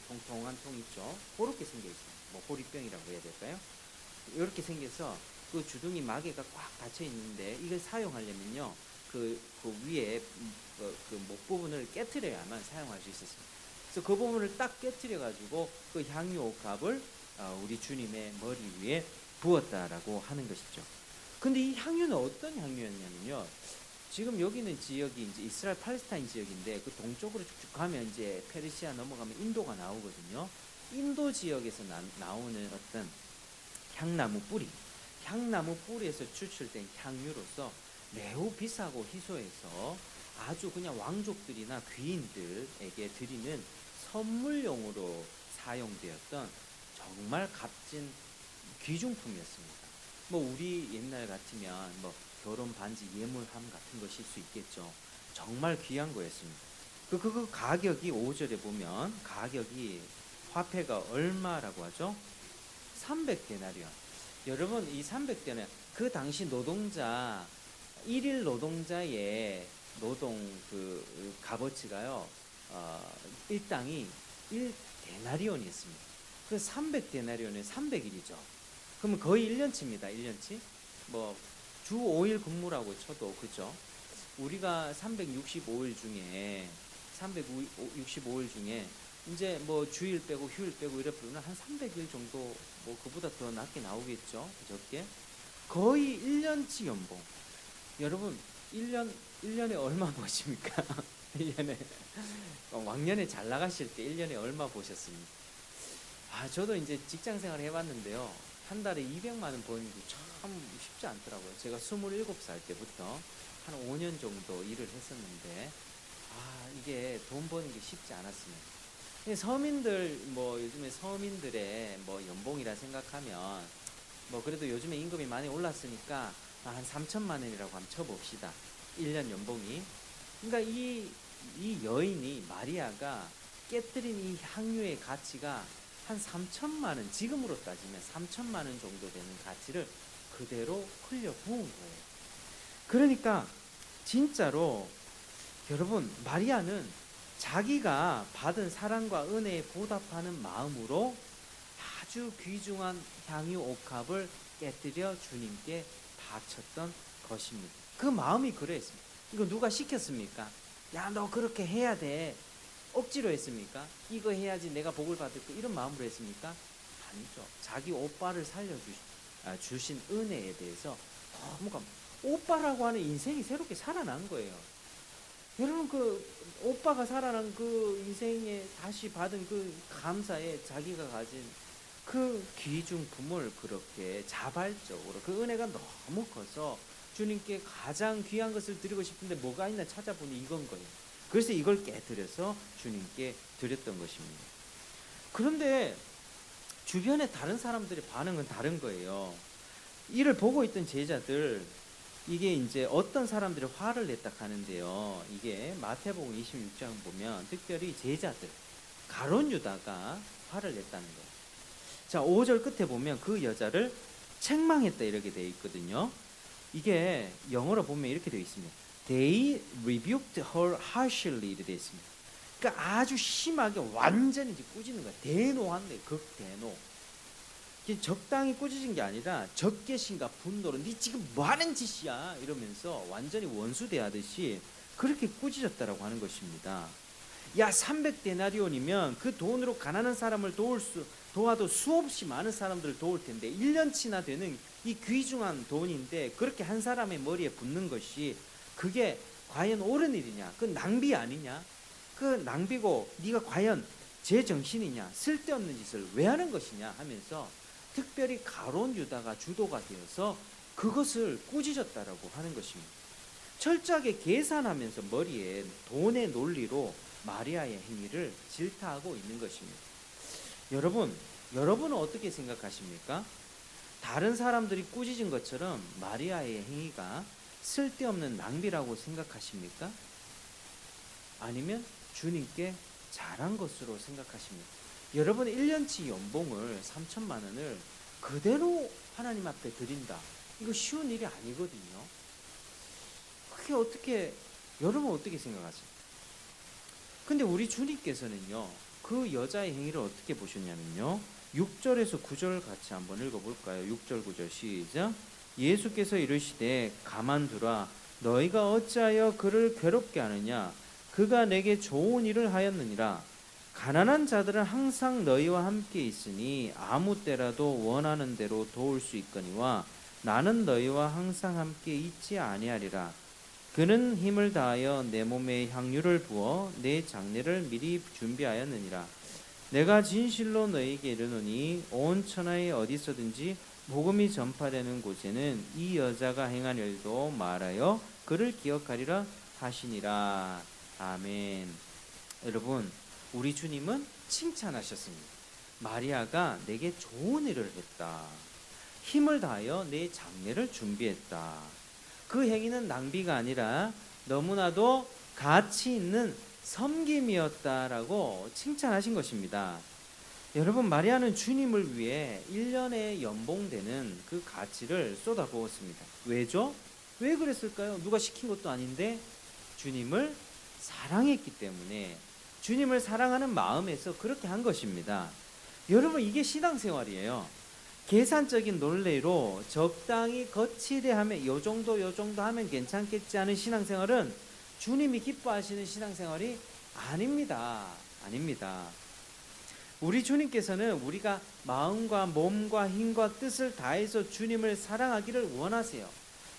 A: 통통한 통 있죠. 그렇게 생겨 있어요. 뭐 보리병이라고 해야 될까요? 이렇게 생겨서 그 주둥이 마개가 꽉 닫혀 있는데, 이걸 사용하려면요, 그 위에 그 목 부분을 깨뜨려야만 사용할 수 있었습니다. 그래서 그 부분을 딱 깨뜨려 가지고 그 향유 옥합을 우리 주님의 머리 위에 부었다라고 하는 것이죠. 근데 이 향유는 어떤 향유였냐면요, 지금 여기는 지역이 이제 이스라엘 팔레스타인 지역인데, 그 동쪽으로 쭉쭉 가면 이제 페르시아 넘어가면 인도가 나오거든요. 인도 지역에서 나오는 어떤 향나무 뿌리에서 추출된 향유로서 매우 비싸고 희소해서 아주 그냥 왕족들이나 귀인들에게 드리는 선물용으로 사용되었던 정말 값진 귀중품이었습니다. 뭐 우리 옛날 같으면 뭐 결혼 반지 예물함 같은 것일 수 있겠죠. 정말 귀한 거였습니다. 그 가격이 5절에 보면 가격이 화폐가 얼마라고 하죠? 300데나리온. 여러분, 이 300데나리온, 그 당시 노동자, 1일 노동자의 노동 그 값어치가요, 일당이 1데나리온이었습니다. 그 300데나리온에 300일이죠. 그러면 거의 1년치입니다. 1년치. 뭐 주 5일 근무라고 쳐도, 그죠? 우리가 365일 중에 이제 뭐 주일 빼고 휴일 빼고 이러면 한 300일 정도, 뭐 그보다 더 낮게 나오겠죠. 적게. 거의 1년치 연봉. 여러분, 1년에 얼마 버십니까? 1년에 왕년에 잘 나가실 때 1년에 얼마 보셨습니까? 저도 이제 직장 생활 해봤는데요, 한 달에 200만 원 버는 게 참 쉽지 않더라고요. 제가 27살 때부터 한 5년 정도 일을 했었는데, 이게 돈 버는 게 쉽지 않았습니다. 서민들, 뭐 요즘에 서민들의 뭐 연봉이라 생각하면, 뭐 그래도 요즘에 임금이 많이 올랐으니까 한 3천만 원이라고 한번 쳐봅시다. 1년 연봉이. 그러니까 이 여인이, 마리아가 깨뜨린 이 향유의 가치가 한 3천만 원, 지금으로 따지면 3천만 원 정도 되는 가치를 그대로 흘려 부은 거예요. 그러니까 진짜로 여러분, 마리아는 자기가 받은 사랑과 은혜에 보답하는 마음으로 아주 귀중한 향유 옥합을 깨뜨려 주님께 바쳤던 것입니다. 그 마음이 그랬습니다. 이거 누가 시켰습니까? 야, 너 그렇게 해야 돼. 억지로 했습니까? 이거 해야지 내가 복을 받을 거, 이런 마음으로 했습니까? 아니죠. 자기 오빠를 주신 은혜에 대해서 너무 오빠라고 하는 인생이 새롭게 살아난 거예요. 여러분, 그 오빠가 살아난 그 인생에 다시 받은 그 감사에 자기가 가진 그 귀중품을 그렇게 자발적으로, 그 은혜가 너무 커서 주님께 가장 귀한 것을 드리고 싶은데 뭐가 있나 찾아보니 이건 거예요. 그래서 이걸 깨뜨려서 주님께 드렸던 것입니다. 그런데 주변에 다른 사람들의 반응은 다른 거예요. 이를 보고 있던 제자들, 이게 이제 어떤 사람들이 화를 냈다 하는데요, 이게 마태복음 26장 보면 특별히 제자들, 가룟 유다가 화를 냈다는 거예요. 자, 5절 끝에 보면 그 여자를 책망했다 이렇게 되어 있거든요. 이게 영어로 보면 이렇게 되어 있습니다. They rebuked her harshly 이렇게 되어 있습니다. 그러니까 아주 심하게 완전히 꾸짖는 거야. 대노한데, 극대노. 적당히 꾸짖은 게 아니라 적개심과 분노로 네 지금 뭐 하는 짓이야 이러면서 완전히 원수 대하듯이 그렇게 꾸짖었다라고 하는 것입니다. 야, 300데나리온이면 그 돈으로 가난한 사람을 도와도 수없이 많은 사람들을 도울 텐데, 1년치나 되는 이 귀중한 돈인데 그렇게 한 사람의 머리에 붓는 것이 그게 과연 옳은 일이냐? 그 낭비 아니냐? 그 낭비고 네가 과연 제정신이냐? 쓸데없는 짓을 왜 하는 것이냐 하면서 특별히 가룟 유다가 주도가 되어서 그것을 꾸짖었다라고 하는 것입니다. 철저하게 계산하면서 머리에 돈의 논리로 마리아의 행위를 질타하고 있는 것입니다. 여러분은 어떻게 생각하십니까? 다른 사람들이 꾸짖은 것처럼 마리아의 행위가 쓸데없는 낭비라고 생각하십니까? 아니면 주님께 잘한 것으로 생각하십니까? 여러분 1년치 연봉을 3천만 원을 그대로 하나님 앞에 드린다. 이거 쉬운 일이 아니거든요. 여러분 어떻게 생각하세요? 근데 우리 주님께서는요, 그 여자의 행위를 어떻게 보셨냐면요, 6절에서 9절 같이 한번 읽어볼까요? 6절 9절 시작. 예수께서 이르시되 가만두라, 너희가 어찌하여 그를 괴롭게 하느냐? 그가 내게 좋은 일을 하였느니라. 가난한 자들은 항상 너희와 함께 있으니 아무 때라도 원하는 대로 도울 수 있거니와 나는 너희와 항상 함께 있지 아니하리라. 그는 힘을 다하여 내 몸에 향유를 부어 내 장례를 미리 준비하였느니라. 내가 진실로 너희에게 이르노니 온 천하에 어디서든지 복음이 전파되는 곳에는 이 여자가 행한 일도 말하여 그를 기억하리라 하시니라. 아멘. 여러분, 우리 주님은 칭찬하셨습니다. 마리아가 내게 좋은 일을 했다. 힘을 다하여 내 장례를 준비했다. 그 행위는 낭비가 아니라 너무나도 가치 있는 섬김이었다라고 칭찬하신 것입니다. 여러분, 마리아는 주님을 위해 1년에 연봉되는 그 가치를 쏟아부었습니다. 왜죠? 왜 그랬을까요? 누가 시킨 것도 아닌데 주님을 사랑했기 때문에, 주님을 사랑하는 마음에서 그렇게 한 것입니다. 여러분, 이게 신앙생활이에요. 계산적인 논리로 적당히 거치대하면 요 정도 하면 괜찮겠지 하는 신앙생활은 주님이 기뻐하시는 신앙생활이 아닙니다. 우리 주님께서는 우리가 마음과 몸과 힘과 뜻을 다해서 주님을 사랑하기를 원하세요.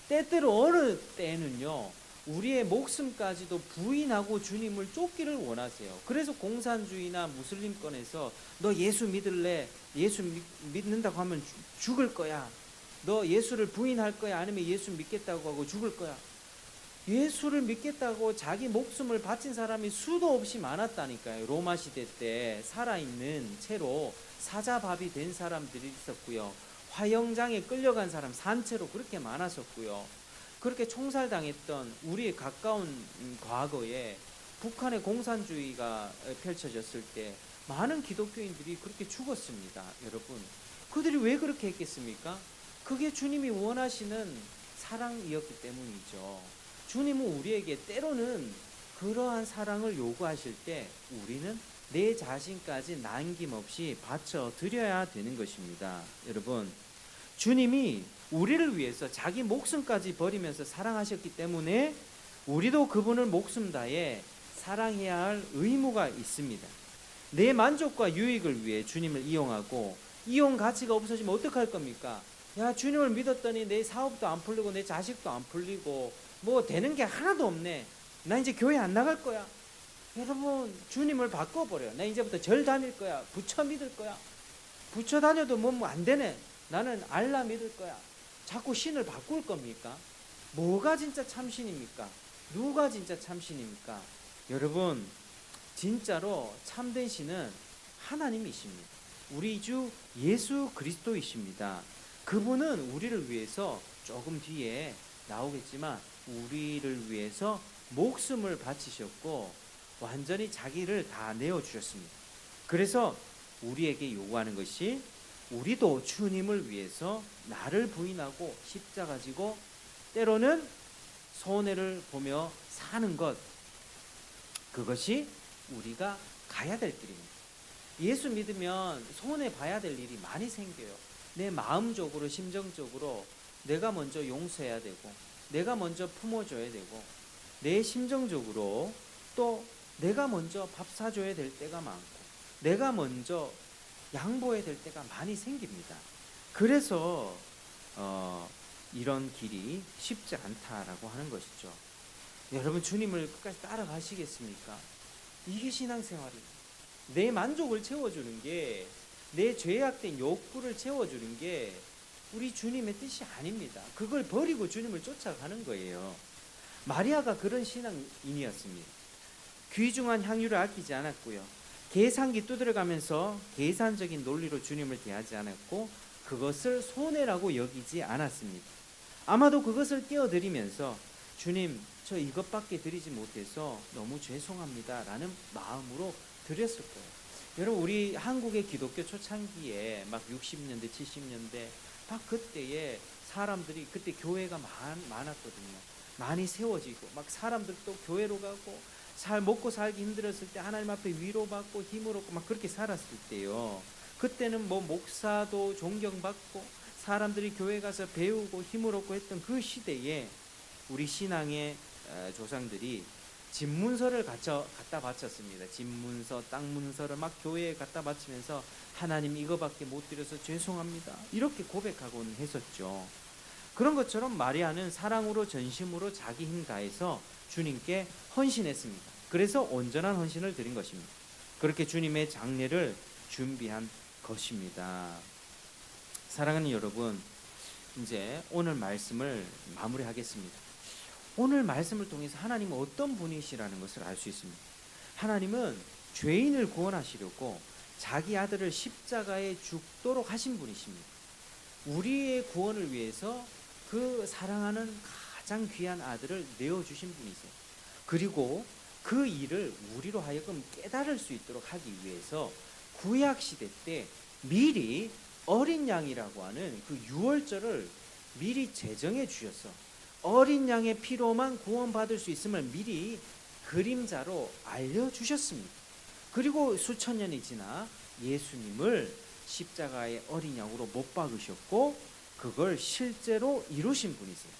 A: 때때로 어느 때는요, 우리의 목숨까지도 부인하고 주님을 쫓기를 원하세요. 그래서 공산주의나 무슬림권에서 너 예수 믿을래? 예수 믿는다고 하면 죽을 거야. 너 예수를 부인할 거야? 아니면 예수 믿겠다고 하고 죽을 거야? 예수를 믿겠다고 자기 목숨을 바친 사람이 수도 없이 많았다니까요. 로마 시대 때 살아있는 채로 사자밥이 된 사람들이 있었고요. 화형장에 끌려간 사람 산채로 그렇게 많았었고요. 그렇게 총살당했던 우리의 가까운 과거에 북한의 공산주의가 펼쳐졌을 때 많은 기독교인들이 그렇게 죽었습니다. 여러분, 그들이 왜 그렇게 했겠습니까? 그게 주님이 원하시는 사랑이었기 때문이죠. 주님은 우리에게 때로는 그러한 사랑을 요구하실 때 우리는 내 자신까지 남김없이 바쳐 드려야 되는 것입니다. 여러분, 주님이 우리를 위해서 자기 목숨까지 버리면서 사랑하셨기 때문에 우리도 그분을 목숨 다해 사랑해야 할 의무가 있습니다. 내 만족과 유익을 위해 주님을 이용하고 이용 가치가 없어지면 어떡할 겁니까? 야, 주님을 믿었더니 내 사업도 안 풀리고 내 자식도 안 풀리고 뭐 되는 게 하나도 없네. 나 이제 교회 안 나갈 거야. 여러분, 주님을 바꿔버려요. 나 이제부터 절 다닐 거야. 부처 믿을 거야. 부처 다녀도 뭐 안 되네. 나는 알라 믿을 거야. 자꾸 신을 바꿀 겁니까? 뭐가 진짜 참신입니까? 누가 진짜 참신입니까? 여러분, 진짜로 참된 신은 하나님이십니다. 우리 주 예수 그리스도이십니다. 그분은 우리를 위해서 조금 뒤에 나오겠지만 우리를 위해서 목숨을 바치셨고 완전히 자기를 다 내어주셨습니다. 그래서 우리에게 요구하는 것이 우리도 주님을 위해서 나를 부인하고 십자가 지고 때로는 손해를 보며 사는 것, 그것이 우리가 가야 될 길입니다. 예수 믿으면 손해 봐야 될 일이 많이 생겨요. 내 마음적으로 심정적으로 내가 먼저 용서해야 되고 내가 먼저 품어줘야 되고 내 심정적으로 또 내가 먼저 밥 사줘야 될 때가 많고 내가 먼저 양보해야 될 때가 많이 생깁니다. 그래서 이런 길이 쉽지 않다라고 하는 것이죠. 여러분, 주님을 끝까지 따라가시겠습니까? 이게 신앙생활이에요. 내 만족을 채워주는 게, 내 죄악된 욕구를 채워주는 게 우리 주님의 뜻이 아닙니다. 그걸 버리고 주님을 쫓아가는 거예요. 마리아가 그런 신앙인이었습니다. 귀중한 향유를 아끼지 않았고요. 계산기 두드려가면서 계산적인 논리로 주님을 대하지 않았고 그것을 손해라고 여기지 않았습니다. 아마도 그것을 떼어드리면서 주님 저 이것밖에 드리지 못해서 너무 죄송합니다 라는 마음으로 드렸을 거예요. 여러분 우리 한국의 기독교 초창기에 막 60년대 70년대 막 그때에 사람들이 그때 교회가 많았거든요. 많이 세워지고 막 사람들도 교회로 가고 먹고 살기 힘들었을 때 하나님 앞에 위로받고 힘을 얻고 막 그렇게 살았을 때요. 그때는 뭐 목사도 존경받고 사람들이 교회 가서 배우고 힘을 얻고 했던 그 시대에 우리 신앙의 조상들이 집문서를 갖다 바쳤습니다. 집문서, 땅문서를 막 교회에 갖다 바치면서 하나님 이거밖에 못 드려서 죄송합니다. 이렇게 고백하곤 했었죠. 그런 것처럼 마리아는 사랑으로 전심으로 자기 힘 다해서 주님께 헌신했습니다. 그래서 온전한 헌신을 드린 것입니다. 그렇게 주님의 장례를 준비한 것입니다. 사랑하는 여러분, 이제 오늘 말씀을 마무리하겠습니다. 오늘 말씀을 통해서 하나님은 어떤 분이시라는 것을 알 수 있습니다. 하나님은 죄인을 구원하시려고 자기 아들을 십자가에 죽도록 하신 분이십니다. 우리의 구원을 위해서 그 사랑하는 가장 귀한 아들을 내어주신 분이세요. 그리고 그 일을 우리로 하여금 깨달을 수 있도록 하기 위해서 구약시대 때 미리 어린 양이라고 하는 그 유월절을 미리 제정해 주셔서 어린 양의 피로만 구원받을 수 있음을 미리 그림자로 알려주셨습니다. 그리고 수천 년이 지나 예수님을 십자가의 어린 양으로 못 박으셨고 그걸 실제로 이루신 분이세요.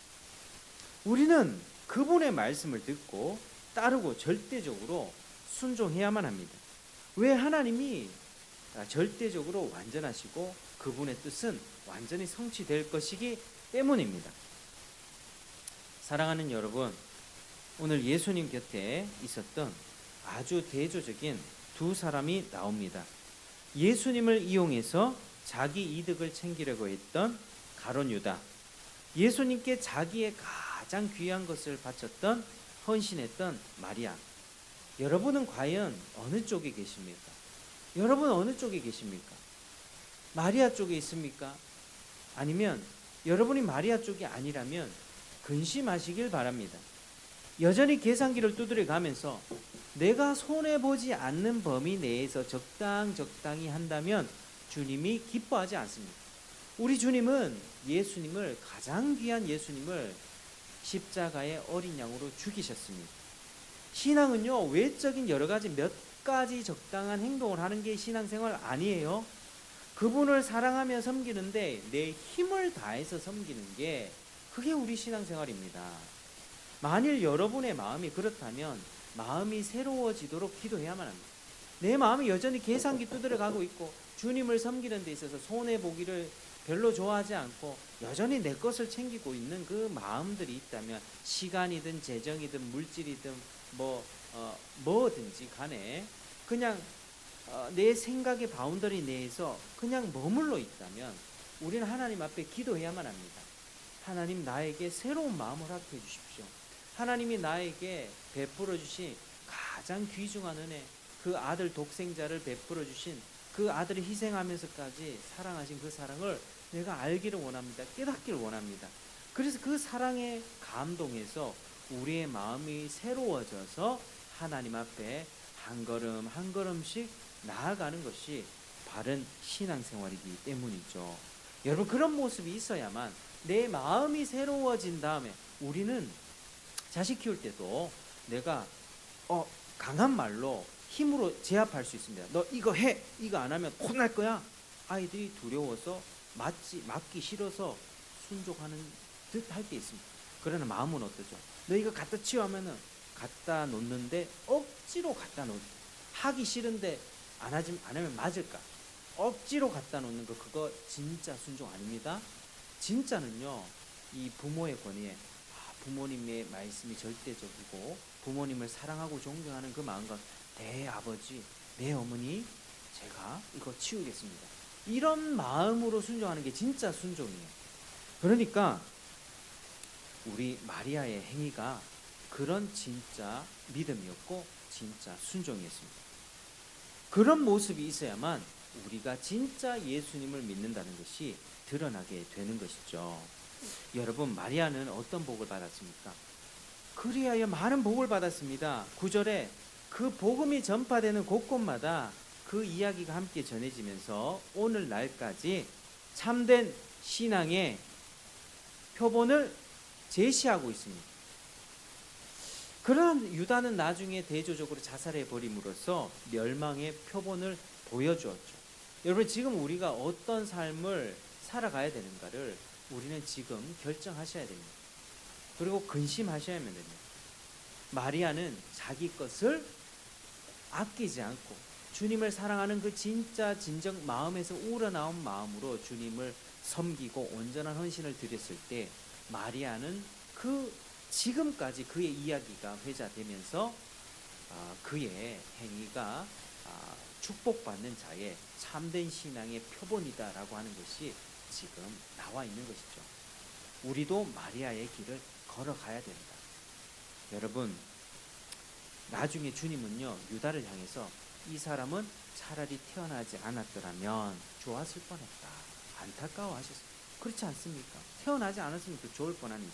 A: 우리는 그분의 말씀을 듣고 따르고 절대적으로 순종해야만 합니다. 왜? 하나님이 절대적으로 완전하시고 그분의 뜻은 완전히 성취될 것이기 때문입니다. 사랑하는 여러분, 오늘 예수님 곁에 있었던 아주 대조적인 두 사람이 나옵니다. 예수님을 이용해서 자기 이득을 챙기려고 했던 가룟 유다, 예수님께 자기의 가장 귀한 것을 바쳤던 헌신했던 마리아. 여러분은 과연 어느 쪽에 계십니까? 여러분 어느 쪽에 계십니까? 마리아 쪽에 있습니까? 아니면 여러분이 마리아 쪽이 아니라면 근심하시길 바랍니다. 여전히 계산기를 두드려 가면서 내가 손해보지 않는 범위 내에서 적당히 한다면 주님이 기뻐하지 않습니다. 우리 주님은 예수님을, 가장 귀한 예수님을 십자가의 어린 양으로 죽이셨습니다. 신앙은요, 외적인 여러 가지 몇 가지 적당한 행동을 하는 게 신앙생활 아니에요. 그분을 사랑하며 섬기는데 내 힘을 다해서 섬기는 게 그게 우리 신앙생활입니다. 만일 여러분의 마음이 그렇다면 마음이 새로워지도록 기도해야만 합니다. 내 마음이 여전히 계산기 두드려 가고 있고 주님을 섬기는 데 있어서 손해보기를 별로 좋아하지 않고 여전히 내 것을 챙기고 있는 그 마음들이 있다면 시간이든 재정이든 물질이든 뭐든지 간에 그냥 내 생각의 바운더리 내에서 그냥 머물러 있다면 우리는 하나님 앞에 기도해야만 합니다. 하나님, 나에게 새로운 마음을 허락해 주십시오. 하나님이 나에게 베풀어 주신 가장 귀중한 은혜, 그 아들 독생자를 베풀어 주신 그 아들을 희생하면서까지 사랑하신 그 사랑을 내가 알기를 원합니다. 깨닫기를 원합니다. 그래서 그 사랑에 감동해서 우리의 마음이 새로워져서 하나님 앞에 한 걸음 한 걸음씩 나아가는 것이 바른 신앙생활이기 때문이죠. 여러분, 그런 모습이 있어야만 내 마음이 새로워진 다음에 우리는 자식 키울 때도 내가 강한 말로 힘으로 제압할 수 있습니다. 너 이거 해! 이거 안 하면 혼날 거야! 아이들이 두려워서 맞기 싫어서 순종하는 듯 할 때 있습니다. 그러나 마음은 어떠죠? 너 이거 갖다 치워 하면은 갖다 놓는데 억지로 갖다 놓는, 하기 싫은데 안 하면 맞을까? 억지로 갖다 놓는 거, 그거 진짜 순종 아닙니다. 진짜는요, 이 부모의 권위에 부모님의 말씀이 절대적이고 부모님을 사랑하고 존경하는 그 마음과 내 아버지, 내 어머니, 제가 이거 치우겠습니다, 이런 마음으로 순종하는 게 진짜 순종이에요. 그러니까 우리 마리아의 행위가 그런 진짜 믿음이었고 진짜 순종이었습니다. 그런 모습이 있어야만 우리가 진짜 예수님을 믿는다는 것이 드러나게 되는 것이죠. 여러분, 마리아는 어떤 복을 받았습니까? 그리하여 많은 복을 받았습니다. 9절에 그 복음이 전파되는 곳곳마다 그 이야기가 함께 전해지면서 오늘날까지 참된 신앙의 표본을 제시하고 있습니다. 그러나 유다는 나중에 대조적으로 자살해 버림으로써 멸망의 표본을 보여주었죠. 여러분, 지금 우리가 어떤 삶을 살아가야 되는가를 우리는 지금 결정하셔야 됩니다. 그리고 근심하셔야만 됩니다. 마리아는 자기 것을 아끼지 않고 주님을 사랑하는 그 진짜 진정 마음에서 우러나온 마음으로 주님을 섬기고 온전한 헌신을 드렸을 때 마리아는 그 지금까지 그의 이야기가 회자되면서 그의 행위가 축복받는 자의 참된 신앙의 표본이다라고 하는 것이 지금 나와 있는 것이죠. 우리도 마리아의 길을 걸어가야 됩니다. 여러분, 나중에 주님은요, 유다를 향해서 이 사람은 차라리 태어나지 않았더라면 좋았을 뻔했다, 안타까워하셨습니다. 그렇지 않습니까? 태어나지 않았으면 더 좋을 뻔한 이죠.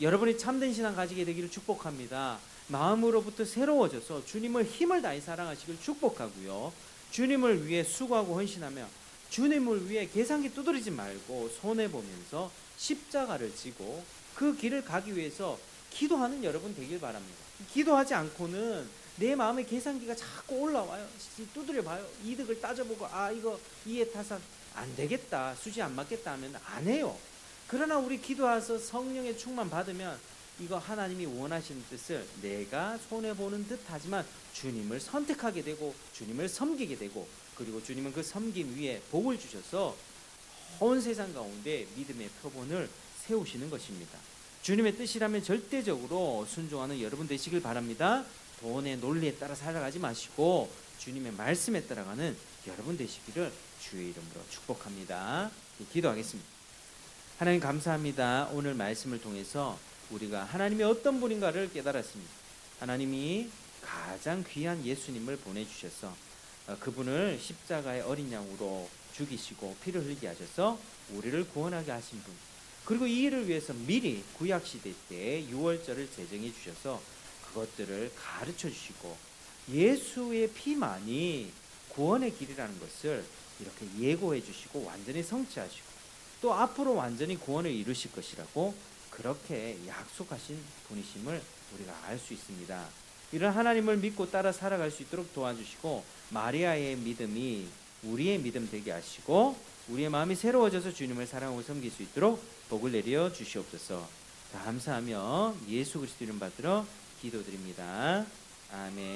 A: 여러분이 참된 신앙 가지게 되기를 축복합니다. 마음으로부터 새로워져서 주님을 힘을 다해 사랑하시길 축복하고요. 주님을 위해 수고하고 헌신하며 주님을 위해 계산기 두드리지 말고 손해보면서 십자가를 지고 그 길을 가기 위해서 기도하는 여러분 되길 바랍니다. 기도하지 않고는 내 마음의 계산기가 자꾸 올라와요. 두드려봐요. 이득을 따져보고 이거 이해타산 안 되겠다, 수지 안 맞겠다 하면 안 해요. 그러나 우리 기도해서 성령의 충만 받으면 이거 하나님이 원하시는 뜻을 내가 손해보는 듯 하지만 주님을 선택하게 되고 주님을 섬기게 되고, 그리고 주님은 그 섬김 위에 복을 주셔서 온 세상 가운데 믿음의 표본을 세우시는 것입니다. 주님의 뜻이라면 절대적으로 순종하는 여러분 되시길 바랍니다. 돈의 논리에 따라 살아가지 마시고 주님의 말씀에 따라가는 여러분 되시기를 주의 이름으로 축복합니다. 기도하겠습니다. 하나님, 감사합니다. 오늘 말씀을 통해서 우리가 하나님이 어떤 분인가를 깨달았습니다. 하나님이 가장 귀한 예수님을 보내주셔서 그분을 십자가의 어린 양으로 죽이시고 피를 흘리게 하셔서 우리를 구원하게 하신 분, 그리고 이 일을 위해서 미리 구약시대 때 유월절을 제정해 주셔서 그것들을 가르쳐 주시고 예수의 피만이 구원의 길이라는 것을 이렇게 예고해 주시고 완전히 성취하시고 또 앞으로 완전히 구원을 이루실 것이라고 그렇게 약속하신 분이심을 우리가 알 수 있습니다. 이런 하나님을 믿고 따라 살아갈 수 있도록 도와주시고 마리아의 믿음이 우리의 믿음 되게 하시고 우리의 마음이 새로워져서 주님을 사랑하고 섬길 수 있도록 복을 내려 주시옵소서. 감사하며 예수 그리스도 이름 받들어 기도드립니다. 아멘.